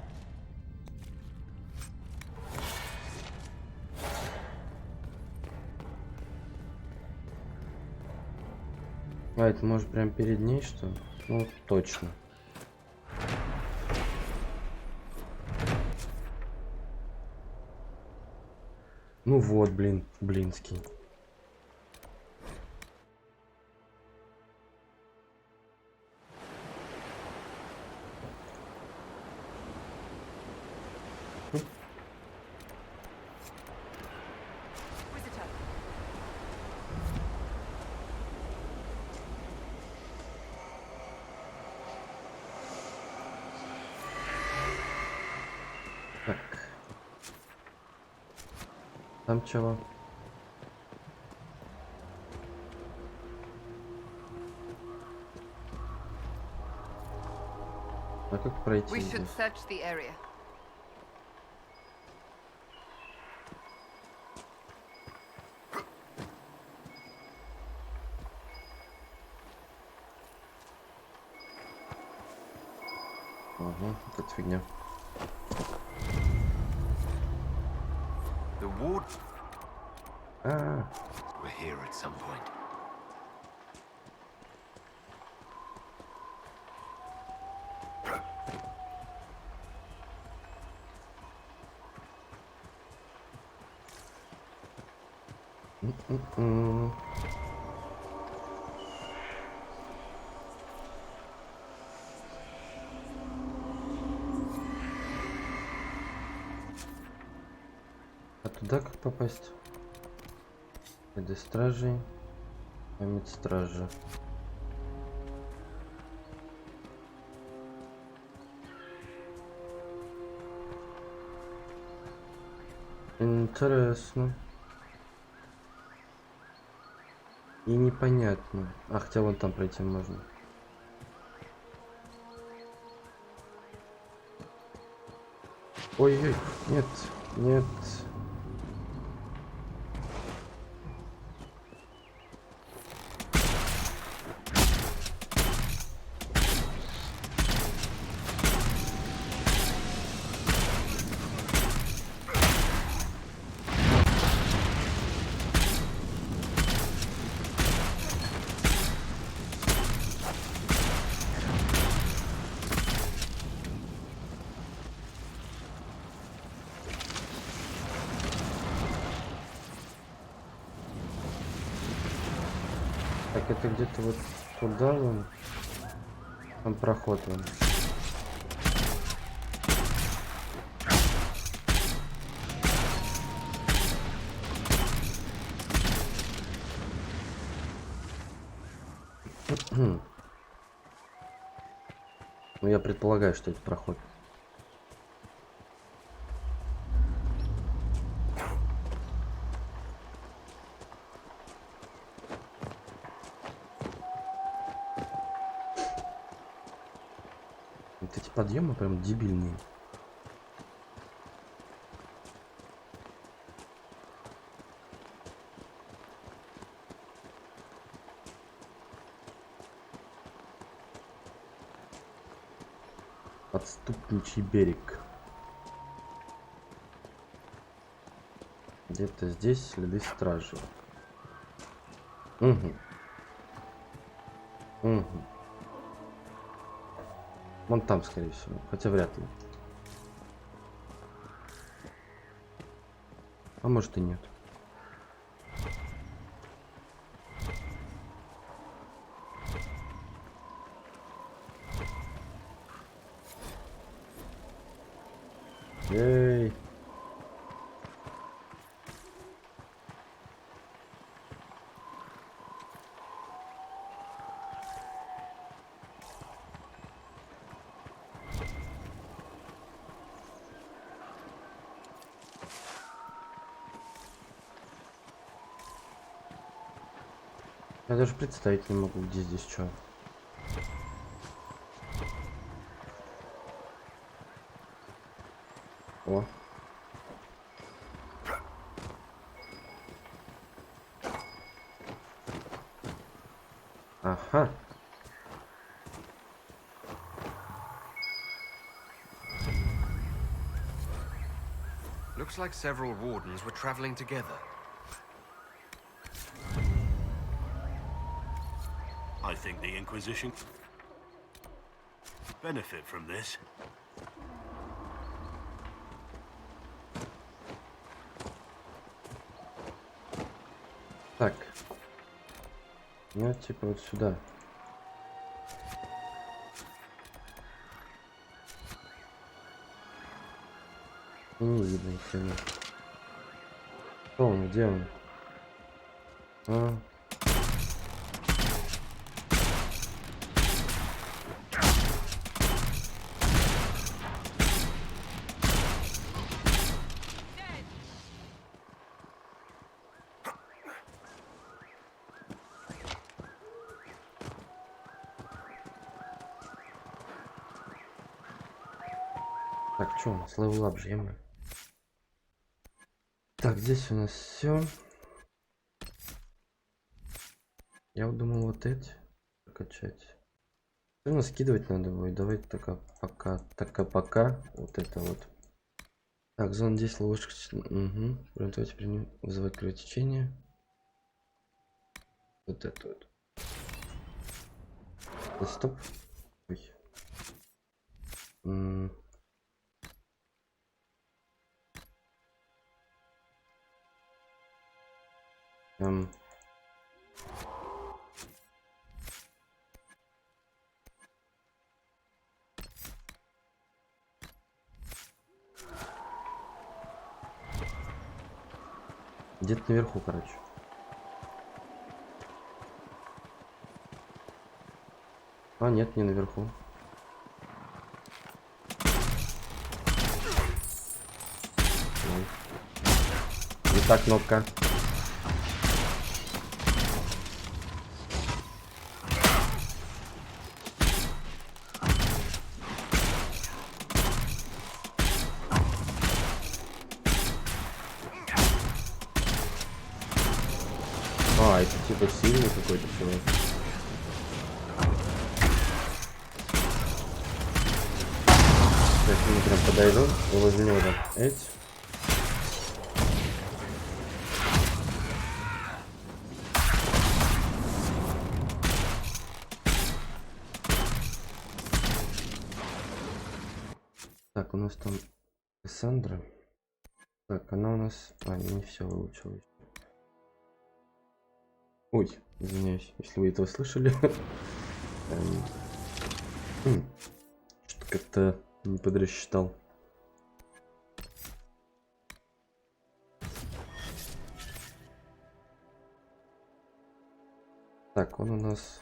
А, это может прям перед ней, что ли? Ну, точно. Ну вот, блин, блинский. Так. Там чего? А как пройти We should здесь? search the area. Ага, это фигня. The ward А, were here at some point. А туда как попасть? Ряды стражей. Память стражи. Интересно. И непонятно. А, хотя вон там пройти можно. Ой-ой, нет, нет. Так, это где-то вот туда вон. Там проход вон. Ну, я предполагаю, что это проход. Вот эти подъемы прям дебильные. Подступничий берег. Где-то здесь следы стражи. Угу. Угу. Вон там, скорее всего. Хотя вряд ли. А может и нет. Эй. Я даже представить не могу, где здесь что. О. Ага. Looks like several wardens were traveling together. I think the Inquisition benefit from this. Так. Ну, типа вот сюда. И не видно ни хрена. Кто он? Где он? А. Так, что у нас? Левелап же, ё-моё. Так, здесь у нас все. Я вот думал вот эти прокачать. Все равно скидывать надо будет. Давайте пока. Вот это вот. Так, зона 10 ловушек. Угу. Давайте вызывать кровотечение. Вот это вот. Да, стоп. Ой. Где-то наверху, короче. А, нет, не наверху. Ой. Не та кнопка. А, это типа сильный какой-то человек. Сейчас мы прям подойдем и возле него так эти. Так, у нас там Кассандра. Так, она у нас... А, не все выучила. Ой, извиняюсь, если вы этого слышали. Что-то как-то не подрасчитал. Так, он у нас...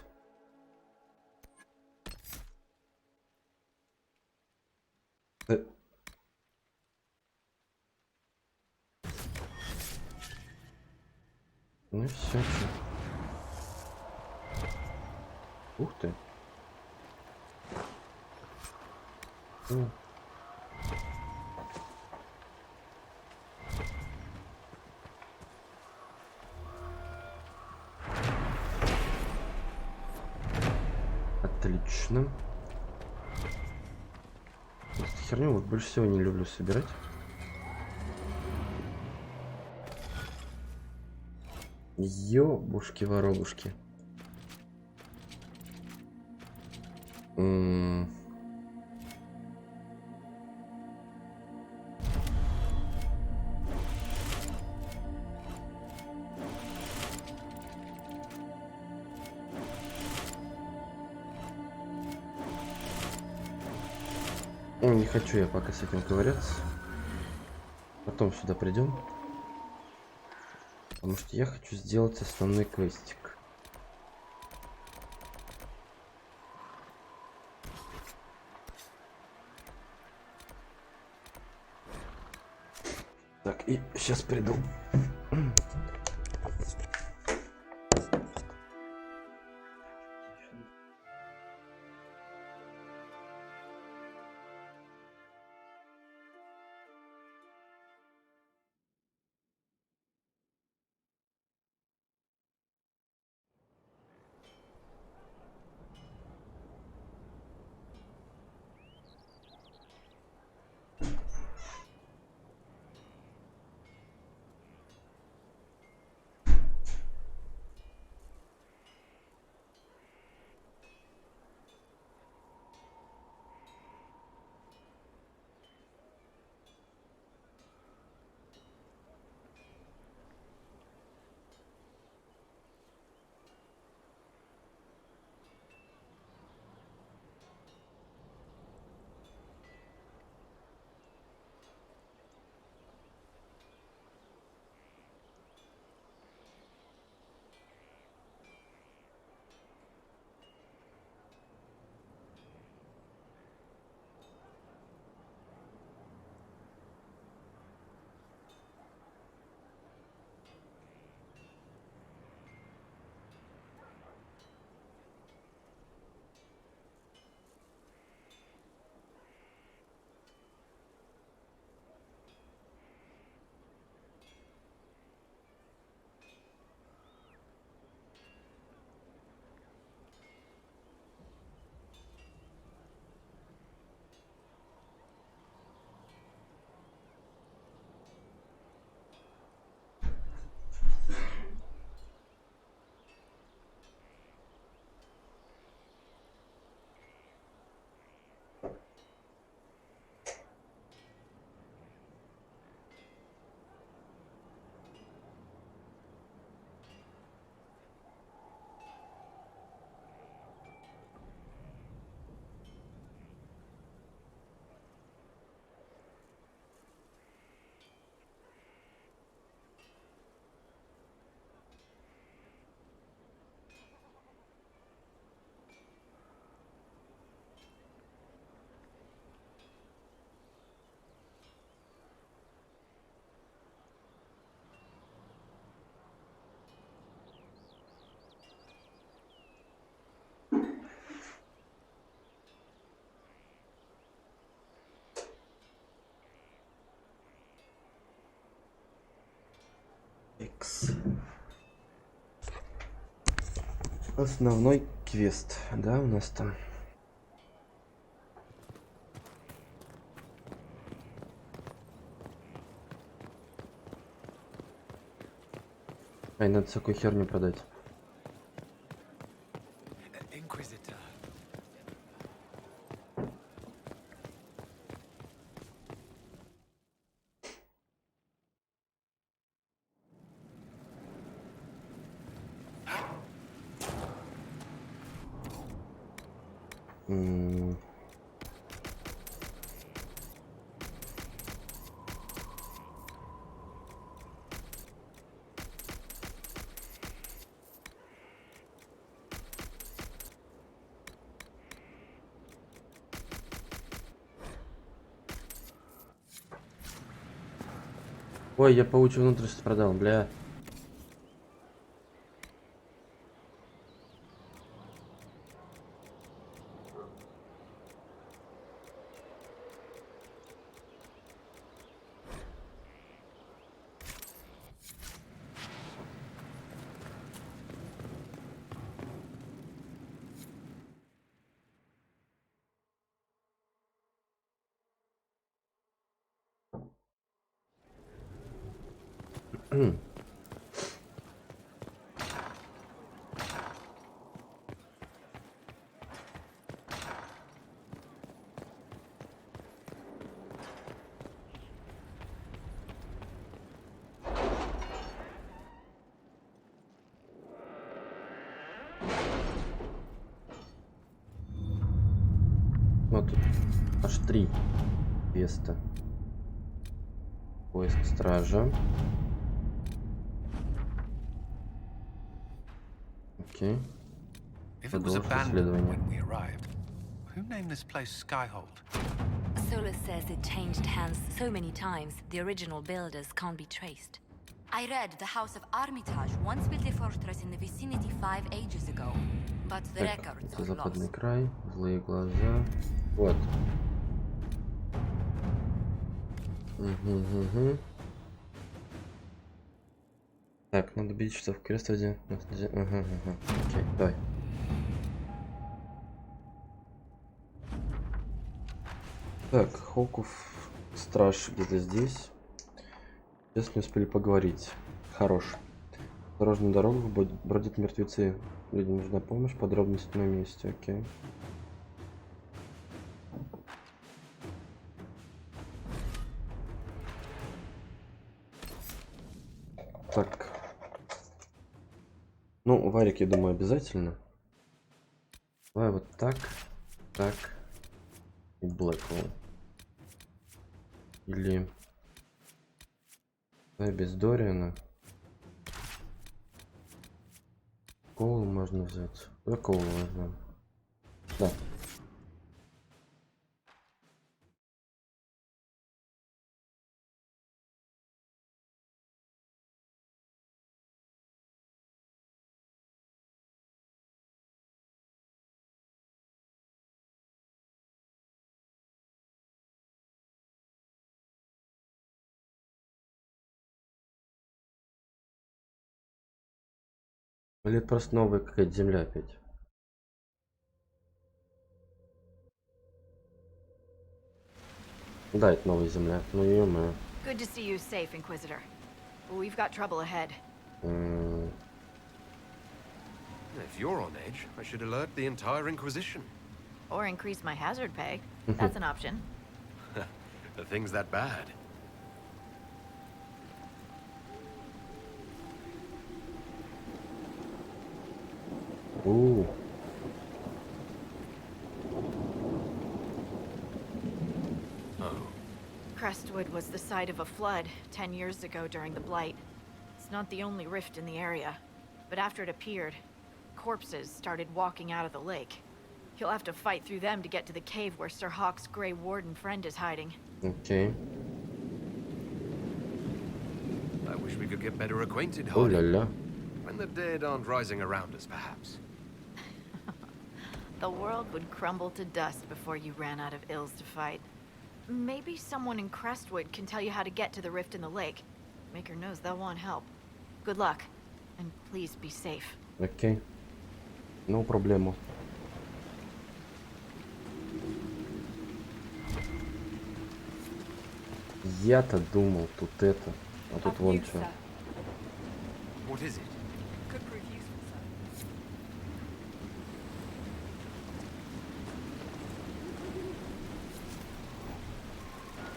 Ну все, чё. Ух ты. Отлично. Эту херню вот больше всего не люблю собирать. Ёбушки-воробушки. Не хочу я пока с этим ковыряться. Потом сюда придем. Потому что я хочу сделать основной квестик. Так, и сейчас приду. Основной квест, да, у нас там. Ай, надо всякую херню продать. Inquisitor. Ой, я паучью внутренность продал, бля. Вот тут аж 3 квеста. Поиск стража. Окей. If it was Продолжить abandoned исследование. when we arrived, who named this place Skyhold? Solus says it changed hands so many times, the original builders can't be traced. I read the House of Armitage once built a fortress in the vicinity 5 ages ago, but the Так, records это are западный lost. край, злые глаза. Вот. Угу. Так, надо бить часов крест один. Ага. Окей, давай. Так, Хоков страж где-то здесь. Сейчас не успели поговорить. Хорош. Осторожно, на дорогах бродят мертвецы. Людям нужна помощь, подробности на месте, окей. Так. Ну, варик, я думаю, обязательно. Давай вот так, так и Блэквелл. Или... Давай без Дориана. Коул можно взять. Да, Коул возьмем. Да. Или это просто новая какая-то земля опять? Да, это новая земля. Ну ё-моё. Good to see you safe, Inquisitor. We've got trouble ahead. If you're on edge, I should alert the entire Inquisition. Or increase my hazard pay. That's an option. Are things that bad? Ooh. Oh. Crestwood was the site of a flood 10 years ago during the Blight. It's not the only rift in the area, but after it appeared, corpses started walking out of the lake. You'll have to fight through them to get to the cave where Sir Hawk's Grey Warden friend is hiding. Okay. I wish we could get better acquainted, Oh Hardy. la la. When the dead aren't rising around us, perhaps. The world would crumble to dust before you ran out of ills to fight. Maybe someone in Crestwood can tell you how to get to the rift in the lake. Maker knows they'll want help. Good luck. And please be safe. Окей. No проблему. Я-то думал, тут это. А тут вон что. What is it? Could prove useful,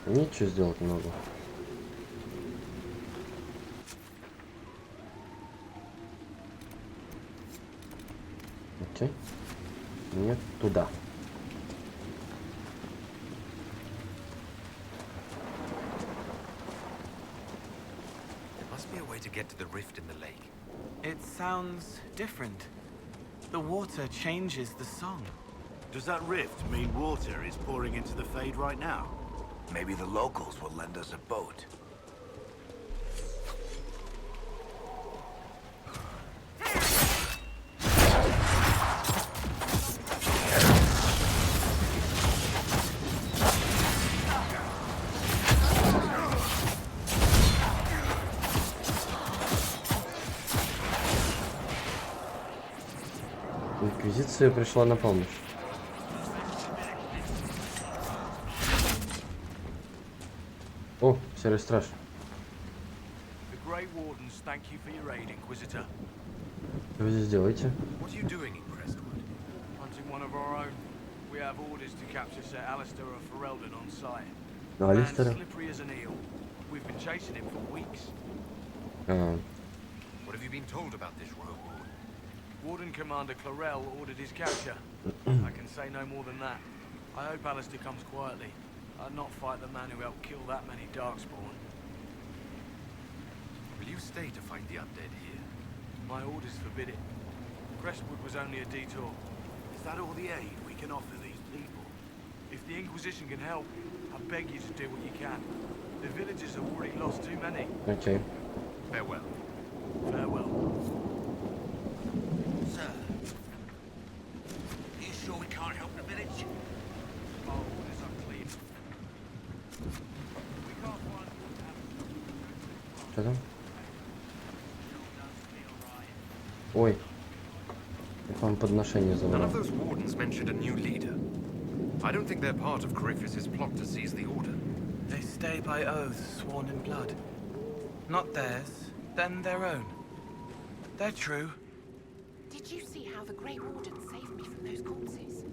sir. Ничего сделать не могу. Окей. Нет, туда. There must be a way to get to the rift in the lake. It sounds different. The water changes the song. Does that rift mean water is pouring into the Fade right now? Maybe the locals will lend us a boat. Инквизиция пришла на помощь. О, серый страж. The Grey Wardens thank you for your aid, Inquisitor. Что вы здесь делаете? What are you doing in Crestwood? Hunting one of our own. We have orders to capture Sir Alistair of Ferelden on sight. Алистера. Man slippery as an eel. We've been chasing him for weeks. What have you been told about this rogue warden? Warden Commander Clarell ordered his capture. I can say no more than that. I hope Alistair comes quietly. I'd not fight the man who helped kill that many Darkspawn. Will you stay to fight the undead here? My orders forbid it. Crestwood was only a detour. Is that all the aid we can offer these people? If the Inquisition can help, I beg you to do what you can. The villagers have already lost too many. Окей. Farewell. Farewell. Sir, Are you sure we can't help the village? our orders are clear. We can't find... Что там? Ой. Я вам подношение None забрал. of those wardens mentioned a new leader. I don't think they're part of Coryphus' plot to seize the Order. They stay by oaths sworn in blood. Not theirs, then their own. They're true. Did you see how the Grey Warden saved me from those corpses?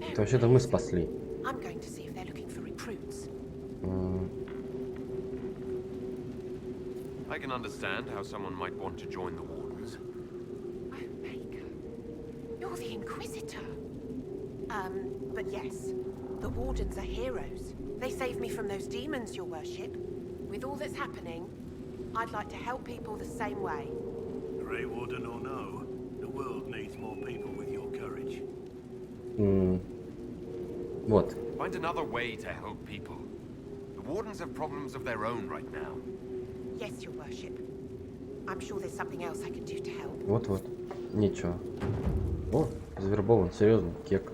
Это вообще-то мы спасли. I'm going to see if they're looking for recruits. I can understand how someone might want to join the Wardens. You're the Inquisitor. But yes, the Wardens are heroes. They saved me from those demons, your worship. With all that's happening, I'd like to help people the same way. Grey Warden or no, the world needs more people with your courage. Вот. Find another way to help people. The Wardens have problems of their own right now. Yes, your worship. I'm sure there's something else I can do to help. Вот-вот. Ничего. О, завербован. Серьезно. Кек.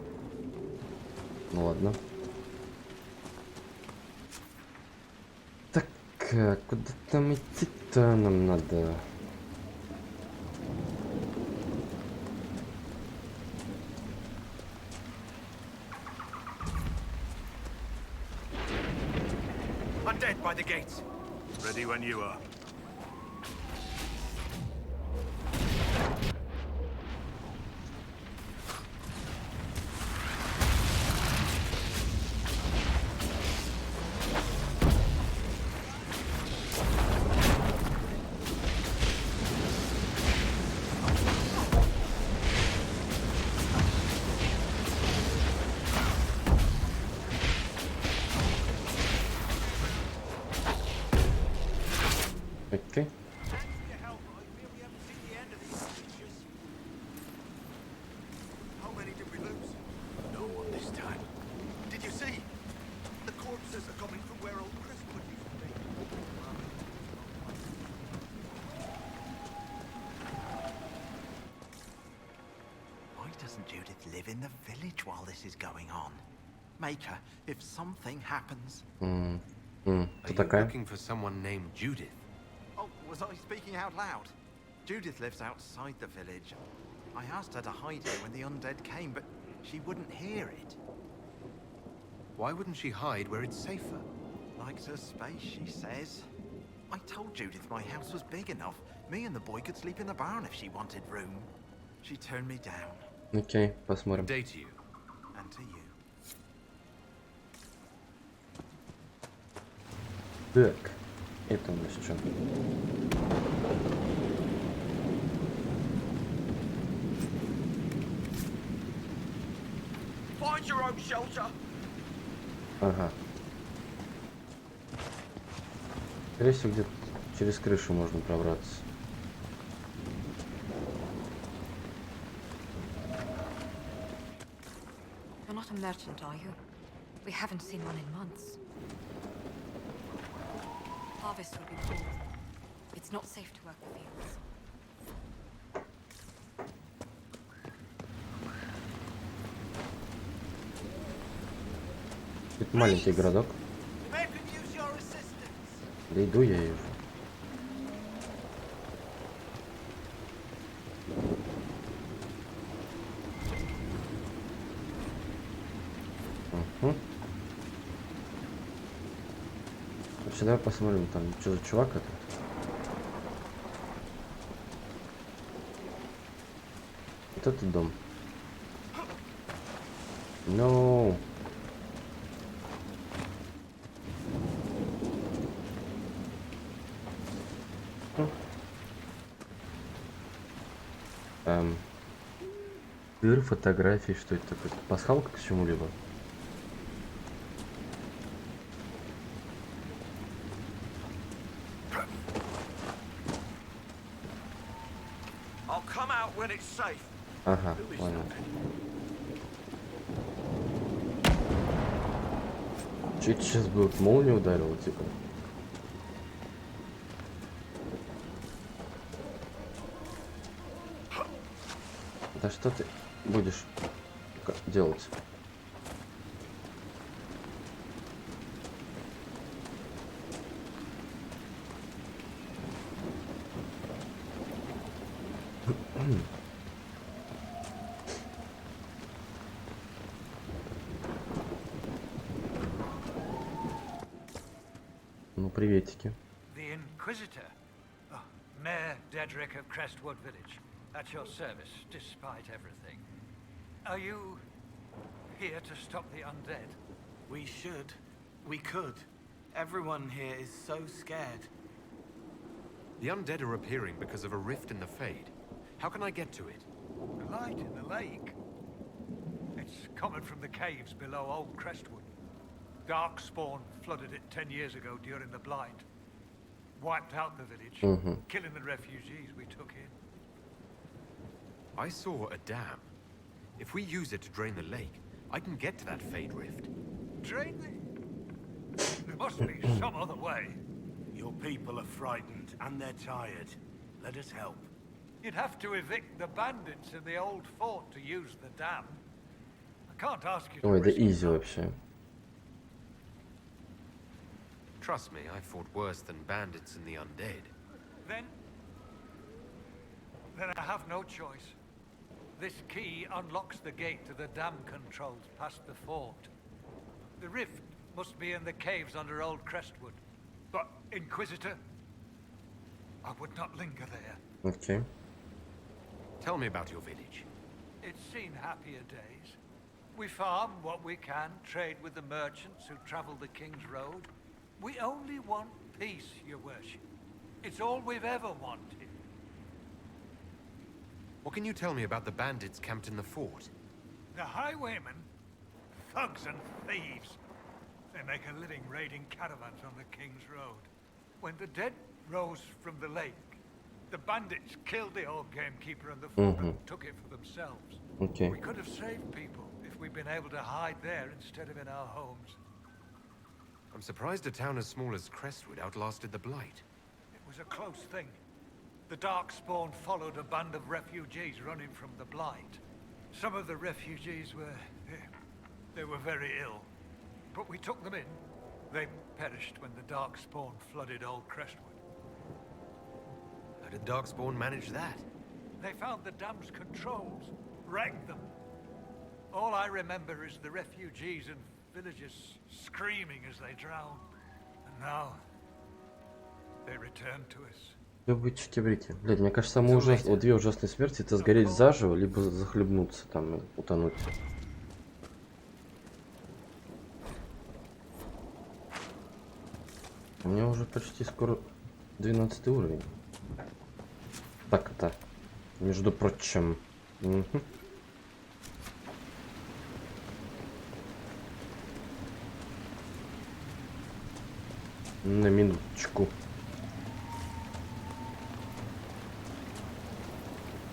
Ну ладно. Так, куда там идти-то нам надо? Undead by the gates. Ready when you are. Окей. How many did we lose? No one this time. Did you see? The corpses are coming from where old Crestwood used to be. Why doesn't Judith live in the village while this is going on? Maker, if something happens... Are you looking for someone named Judith? Oh, was I speaking out loud? Judith lives outside the village. I asked her to hide here when the undead came, but she wouldn't hear it. Why wouldn't she hide where it's safer? Likes her space, she says. I told Judith my house was big enough. Me and the boy could sleep in the barn if she wanted room. She turned me down. Окей, посмотрим. Day to you. And to you. Так, это у нас что? Find your own shelter. Ага. Скорее всего, где-то через крышу можно пробраться. You're not a merchant, are you? We haven't seen one in months. Harvest will be poor. It's not safe to work the fields. Это маленький городок. Да иду я и уже. Угу. Вообще, давай посмотрим, там что за чувак этот. Вот этот дом. No. Мир фотографий, что это такое? Пасхалка к чему-либо? I'll come out when it's safe. Ага, понял. Чуть сейчас бы вот молния ударила, типа. Да что ты будешь делать? Ну, приветики. The Inquisitor. Oh, Mayor Dedrick of Crestwood Village. At your service, despite everything. Are you here to stop the undead? We should. We could. Everyone here is so scared. The undead are appearing because of a rift in the Fade. How can I get to it? The light in the lake. It's coming from the caves below Old Crestwood. Darkspawn flooded it 10 years ago during the Blight. Wiped out the village, killing the refugees we took in. I saw a dam. If we use it to drain the lake, I can get to that Fade rift. Drain the... There must be some other way. Your people are frightened and they're tired. Let us help. You'd have to evict the bandits in the old fort to use the dam. I can't ask you to Ой, да risk изи вообще. Trust me, I fought worse than bandits and the undead. Then I have no choice. This key unlocks the gate to the dam controls past the fort. The rift must be in the caves under Old Crestwood. But, Inquisitor, I would not linger there. Okay. Tell me about your village. It's seen happier days. We farm what we can, trade with the merchants who travel the King's Road. We only want peace, Your Worship. It's all we've ever wanted. What can you tell me about the bandits camped in the fort? The highwaymen, thugs and thieves. They make a living raiding caravans on the King's Road. When the dead rose from the lake, the bandits killed the old gamekeeper and the fort and took it for themselves. Okay. We could have saved people if we'd been able to hide there instead of in our homes. I'm surprised a town as small as Crestwood outlasted the Blight. It was a close thing. The Darkspawn followed a band of refugees running from the Blight. Some of the refugees they were very ill. But we took them in. They perished when the Darkspawn flooded Old Crestwood. How did Darkspawn manage that? They found the dam's controls, wrecked them. All I remember is the refugees and villagers screaming as they drowned. And now they return to us. Все будет чики-брики. Блядь, мне кажется, самые ужасные, вот две ужасные смерти — это сгореть заживо, либо захлебнуться там и утонуть. У меня уже почти скоро 12 уровень. Так это, между прочим. Угу. На минуточку.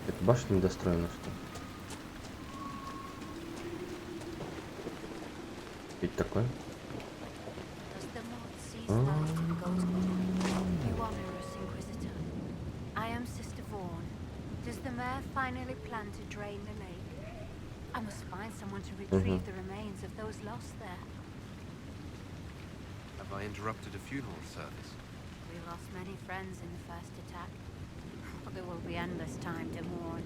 Это башня недостроена, что ли? Ведь такое? You honor us, Inquisitor. I am Sister Vaughn. Does the mayor finally plan to drain the lake? I must find someone to retrieve the remains of those lost there. Have I interrupted a funeral service? We lost many friends in the first attack. There will be endless time to mourn.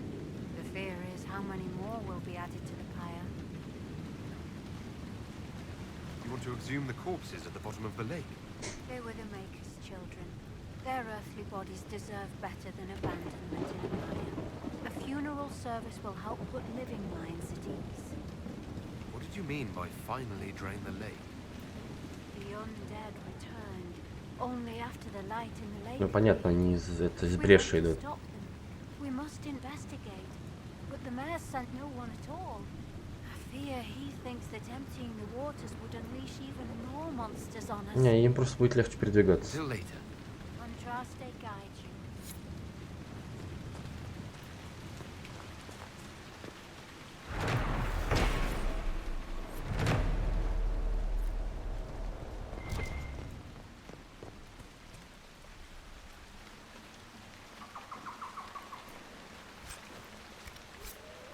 The fear is how many more will be added to the pyre. You want to exhume the corpses at the bottom of the lake? They were the Maker's children. Their earthly bodies deserve better than abandonment in a pyre. A funeral service will help put living minds at ease. What did you mean by finally drain the lake? The undead returned. Only after the light in the lake. Ну понятно, они из бреши идут. We must investigate, but the mayor sent no one at all. I fear he thinks that emptying the waters would unleash even more monsters on us. Не, им просто будет легче передвигаться. Contraste guide you.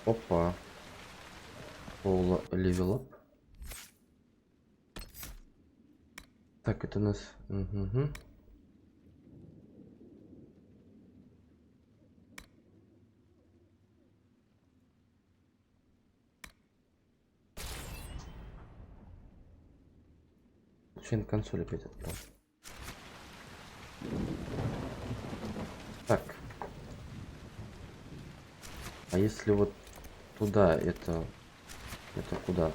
Опа. Пола левел ап. Так, это у нас... Угу. Член консоли опять отправил. Так. А если вот туда, это куда?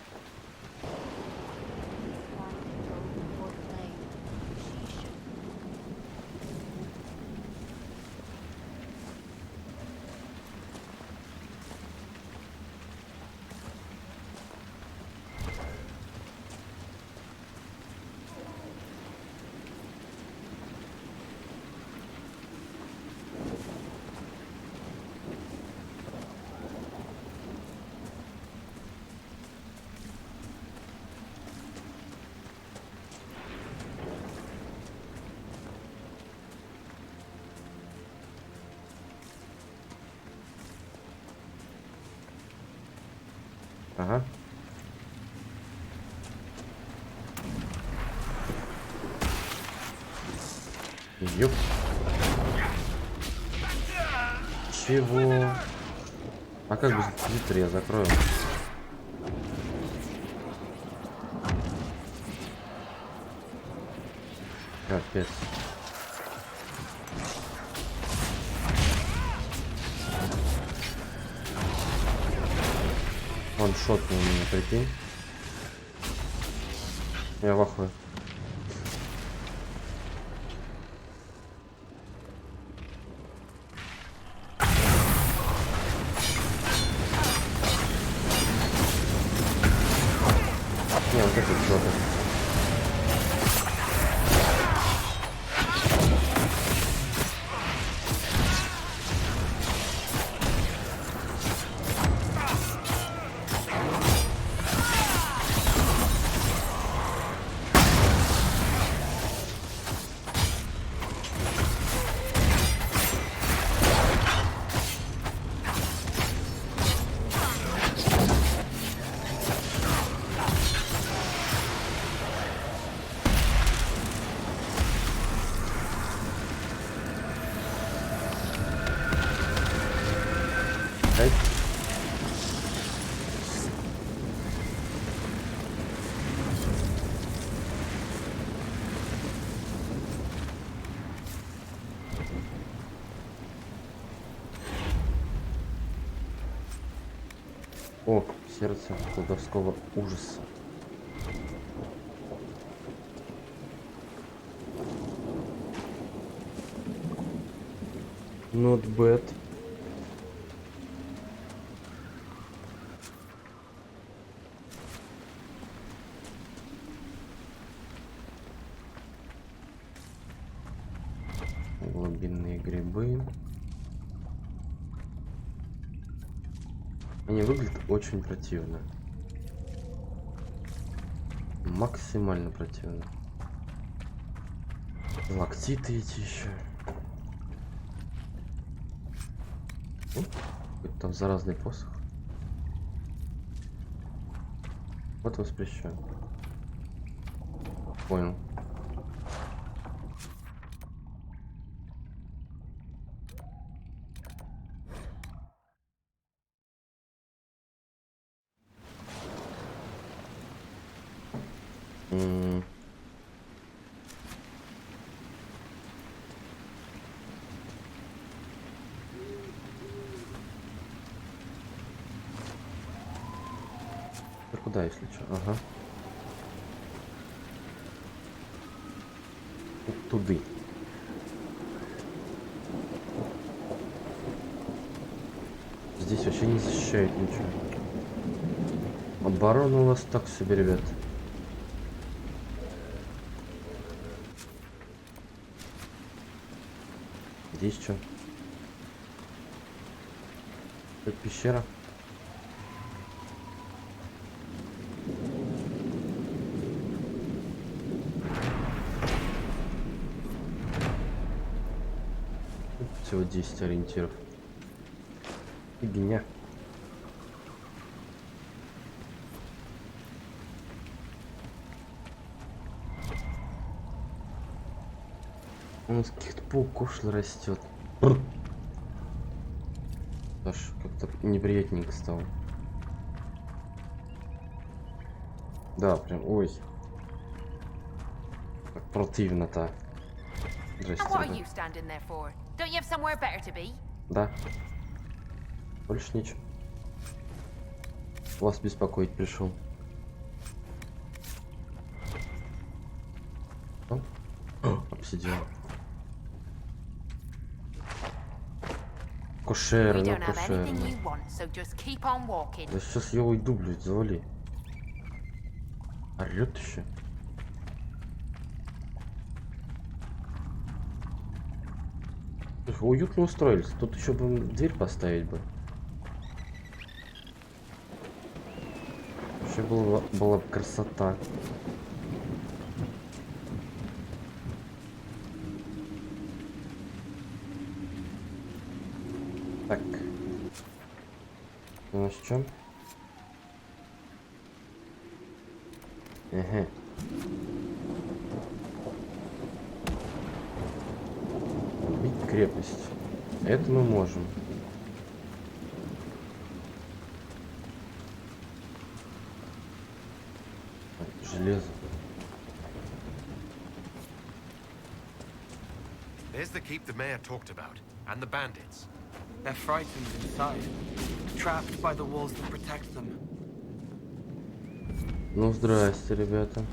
Ага. Ёп. Чего? А как бы твиттер я закрою? Капец. Он шотный у меня, прикинь. Я в ахуе. Не, вот это что-то. О, сердце колдовского ужаса. Not bad. Глубинные грибы. Они выглядят очень противно. Максимально противно. Лактиты эти еще. Какой-то там заразный посох. Вот воспрещен. Понял. Куда, если что? Ага. Туды. Здесь вообще не защищает ничего. Оборона у вас так себе, ребят. Здесь что? Это пещера. Всего 10 ориентиров. Фигня. Он с каких-то пауков что растет. Аж как-то неприятненько стало. Да, прям, ой. Как противно-то. Здрасте. Да. Больше ничего. Вас беспокоить пришел. Обсидиан. Кошер, ну кошер. Да сейчас я уйду, блядь, завали. Орёт еще. Уютно устроились. Тут еще бы дверь поставить бы. Вообще была бы красота. Так. У нас что? Ага. Крепость. Это мы можем. Железо. There's the keep the mayor talked about, and the bandits. They're frightened inside, trapped by the walls that protect them. Ну, здрасте, ребята.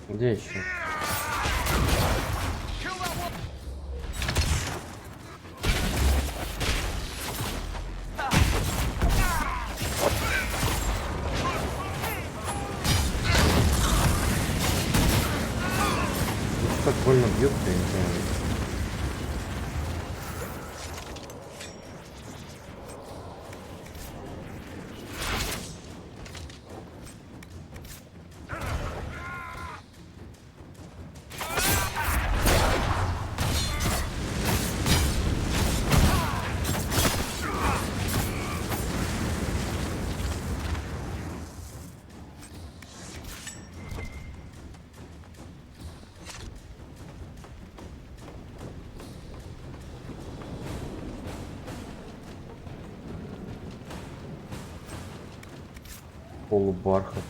Где еще? Так больно бьет-то, я не знаю. полубархат.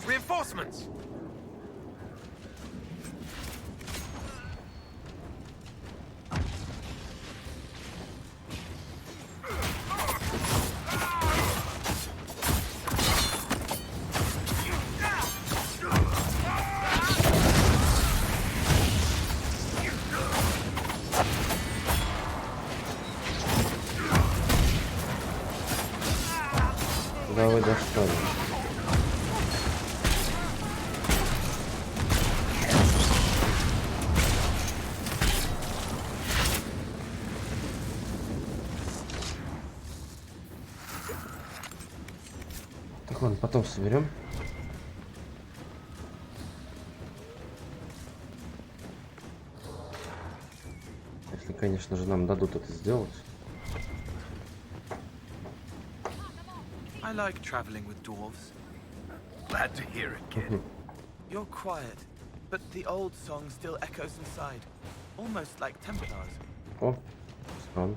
Reinforcements! Давай достанем. Так, ладно, потом соберем. Если, конечно же, нам дадут это сделать. I like traveling with dwarves. Glad to hear it, kid. You're quiet, but the old song still echoes inside, almost like Templars. О, странно.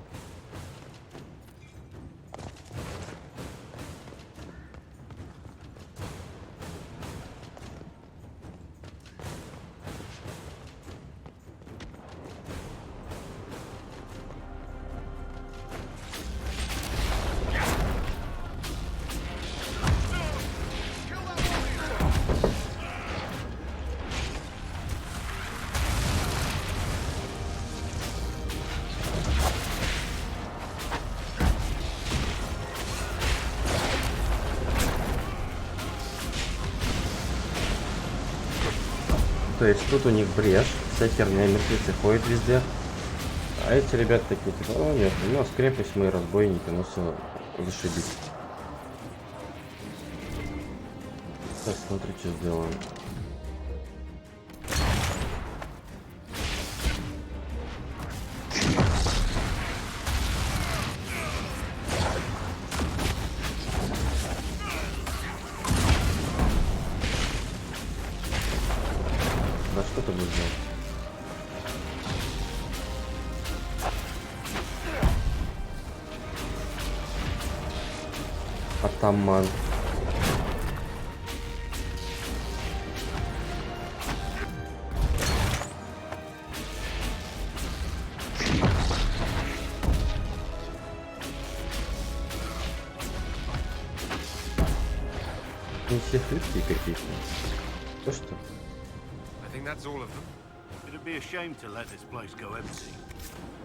То есть тут у них брешь, вся херня, мертвецы ходят везде. А эти ребята такие, типа, о нет, у нас крепость, мы разбойники, ну все, зашибись. Так, смотри, что сделаем. Да что ты будешь делать? Атаман. Не все хлипкие какие-то. То что? I think that's all of them. It'd be a shame to let this place go empty.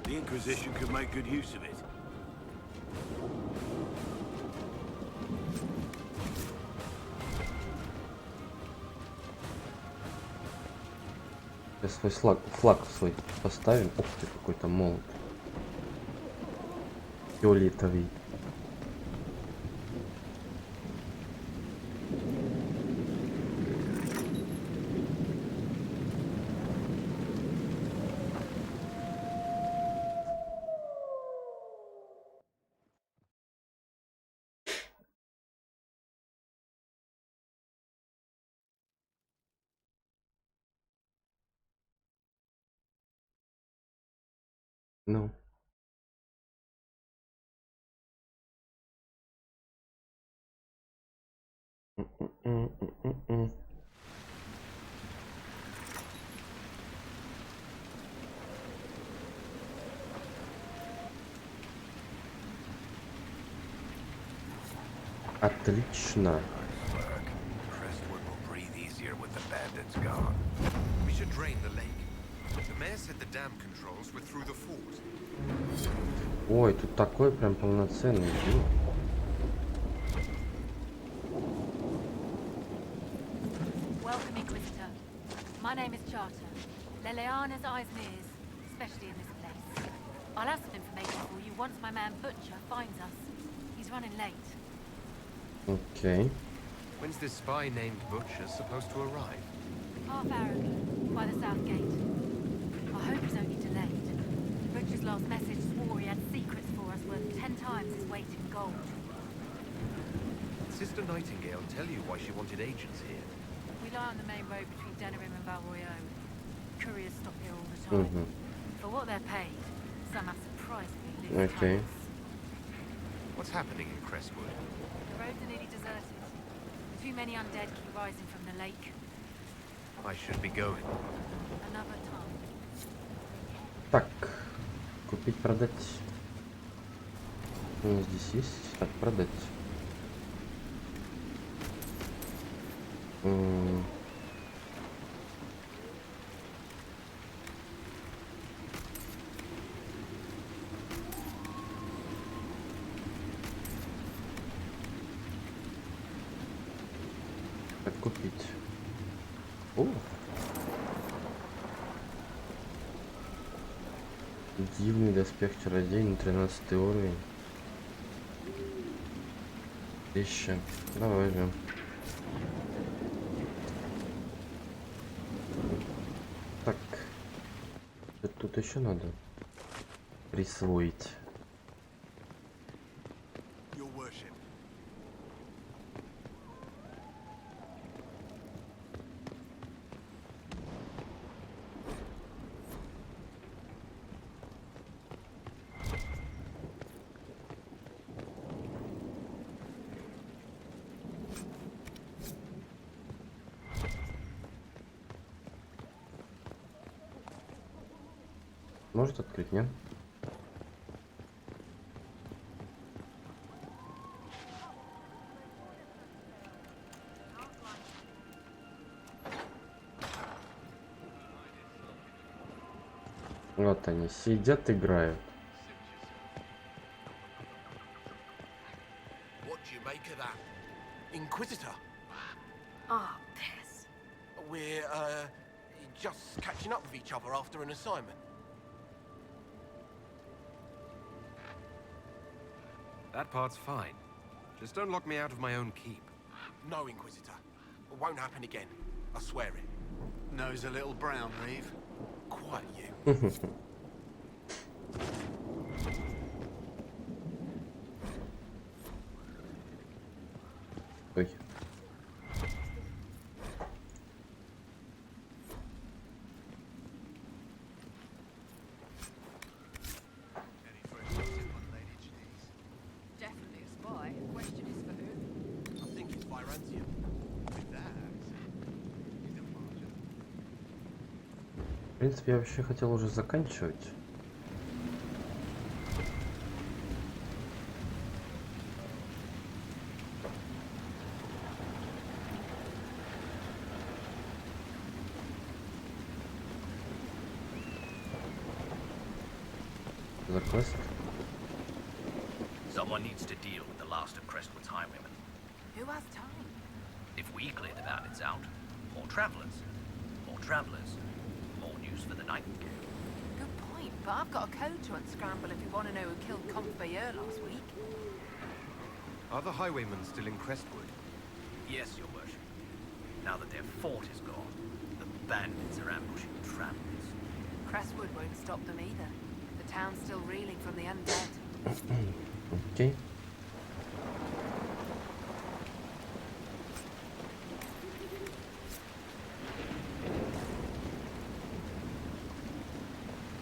The Inquisition could make good use of it. Свой флаг свой поставим. Ух ты, какой-то молот. Фиолетовый. Ну. Отлично. Crestwood will breathe easier with the bandits gone. We should drain the lake. The mayor said the dam controls were through the fort. Ой, тут такой прям полноценный вид. Welcome, Inquisitor. My name is Charter. Leleana's eyes and ears, especially in this place. I'll have some information for you once my man Butcher finds us. He's running late. Okay. When's this spy named Butcher supposed to arrive? Half hour ago, by the south gate. I hope he's only delayed. Butcher's last message swore he had secrets for us worth 10 times his weight in gold. Did Sister Nightingale tell you why she wanted agents here? We lie on the main road between Denerim and Valroyone. Couriers stop here all the time. For what they're paid, some have surprisingly loose Okay. tongues. What's happening in Crestwood? The roads are nearly deserted. Too many undead keep rising from the lake. I should be going. Another time. Так, купить, продать. Здесь есть. Так, продать. Так, купить. О! Дивный доспех чародей на 13 уровень. 1000. Давай возьмем. Так. Что-то тут еще надо присвоить. Your worship. Может открыть, нет? Вот они сидят, играют. What do you make of that? Inquisitor? Ah, piss. We're, just catching up with each other after an assignment. That part's fine. Just don't lock me out of my own keep. No, Inquisitor. It won't happen again. I swear it. Nose a little brown, Reeve. Quite you. Ой. Definitely a spy. Question is for who? I think it's Byrantium. В принципе, я вообще хотел уже заканчивать. За квест. Someone needs to deal with the last of Crestwood's highwaymen. Who has time? If we clear the bandits out, more travelers. More travelers. More news for the Nightingale. Good point, but I've got a code to unscramble if you want to know who killed Conveyor last week. Are the highwaymen still in Crestwood? Yes, Your Worship. Now that their fort is gone, the bandits are ambushing travelers. Crestwood won't stop them either. The town's still reeling from the undead. Окей.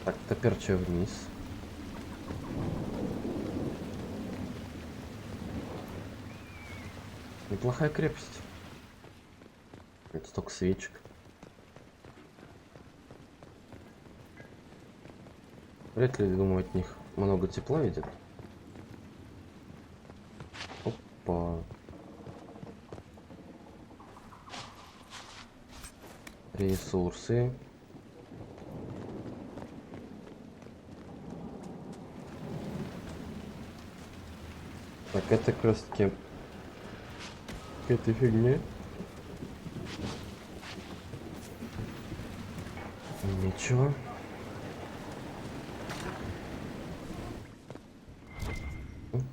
Так, топерча вниз. Неплохая крепость. Это столько свечек. Вряд ли, думаю, от них много тепла идет. Опа. Ресурсы. Это как раз таки к этой фигне. Ничего.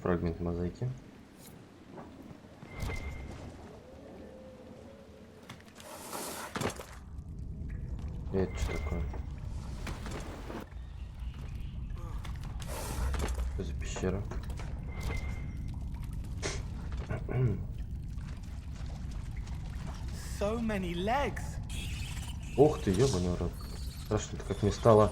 Фрагмент мозаики. Это что такое? Что за пещера? So many legs. Ух ты, ёбаный рот. Страшно-то как не стало.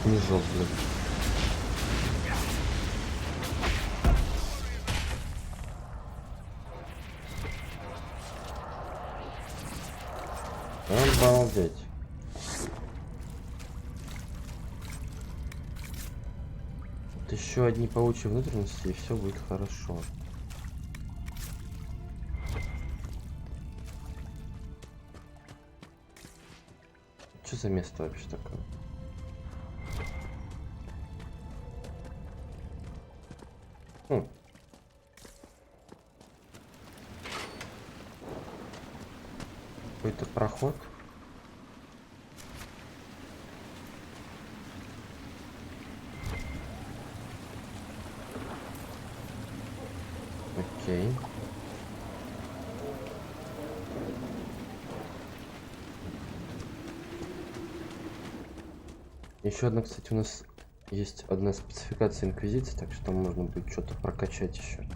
Снежок, блин. Обалдеть. Вот еще одни паучьи внутренности, и все будет хорошо. Что за место вообще такое? Какой-то проход. Окей. Еще одна, кстати, у нас есть одна спецификация Инквизиции, так что там можно будет что-то прокачать еще.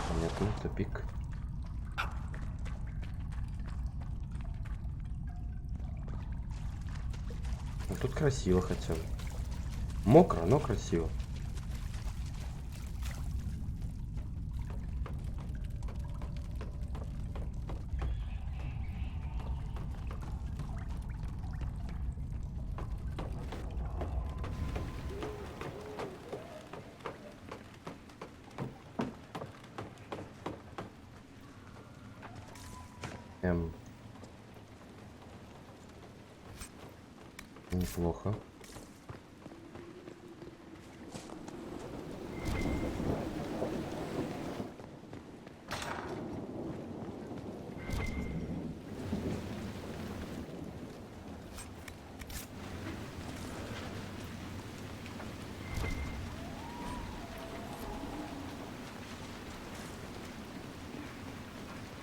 Понятно, тупик. Ну, тут красиво хотя бы. Мокро, но красиво. Неплохо.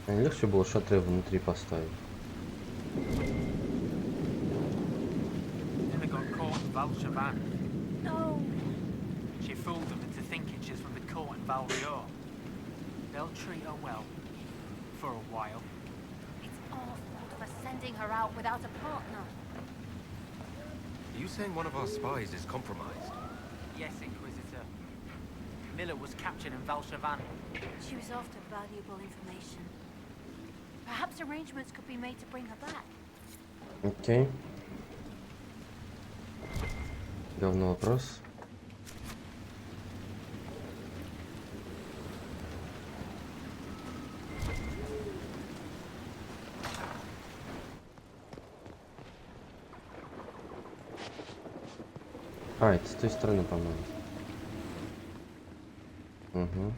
Легче было шатры внутри поставить. No. She fooled them into thinking she's from the court in Valrior. They'll treat her well. For a while. It's our fault for sending her out without a partner. Are you saying one of our spies is compromised? Yes, Inquisitor. Miller was captured in Valshavan. She was after valuable information. Perhaps arrangements could be made to bring her back. Окей. Говно вопрос. А, это с той стороны, по-моему. Угу.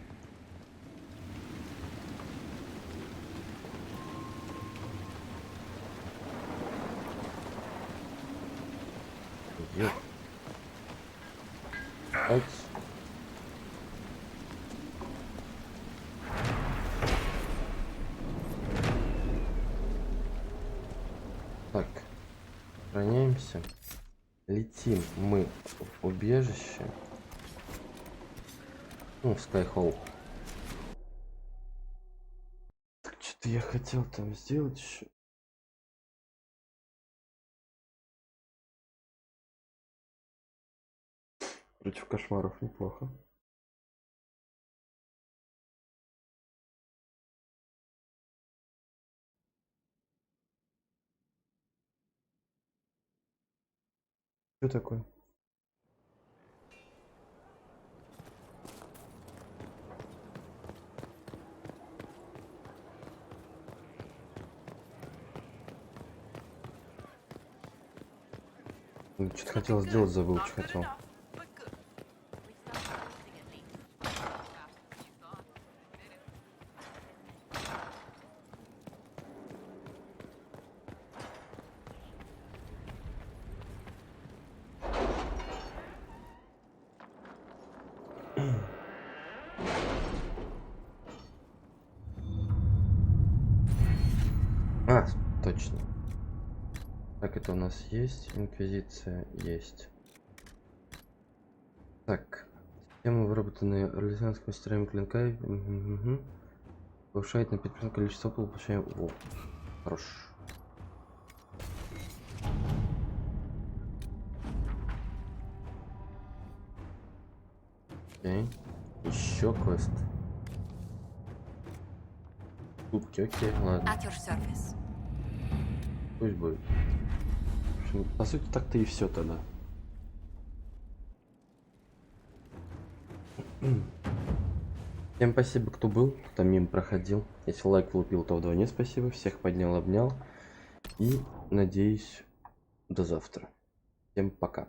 Так, сохраняемся. Летим мы в убежище. Ну, Skyhall. Так, что-то я хотел там сделать еще. Против кошмаров неплохо. Что такое? Что-то хотел сделать, забыл, что хотел. А, точно. Так, это у нас есть. Инквизиция есть. Так. Система, выработанная орлеанским мастерами клинка. Повышает на 5% количество получаем. О, хорош. Окей. Еще квест. Кубки, окей, ладно. Пусть будет. В общем, по сути, так-то и все тогда. Всем спасибо, кто был, кто мимо проходил. Если лайк влупил, то вдвойне спасибо. Всех поднял, обнял. И надеюсь, до завтра. Всем пока.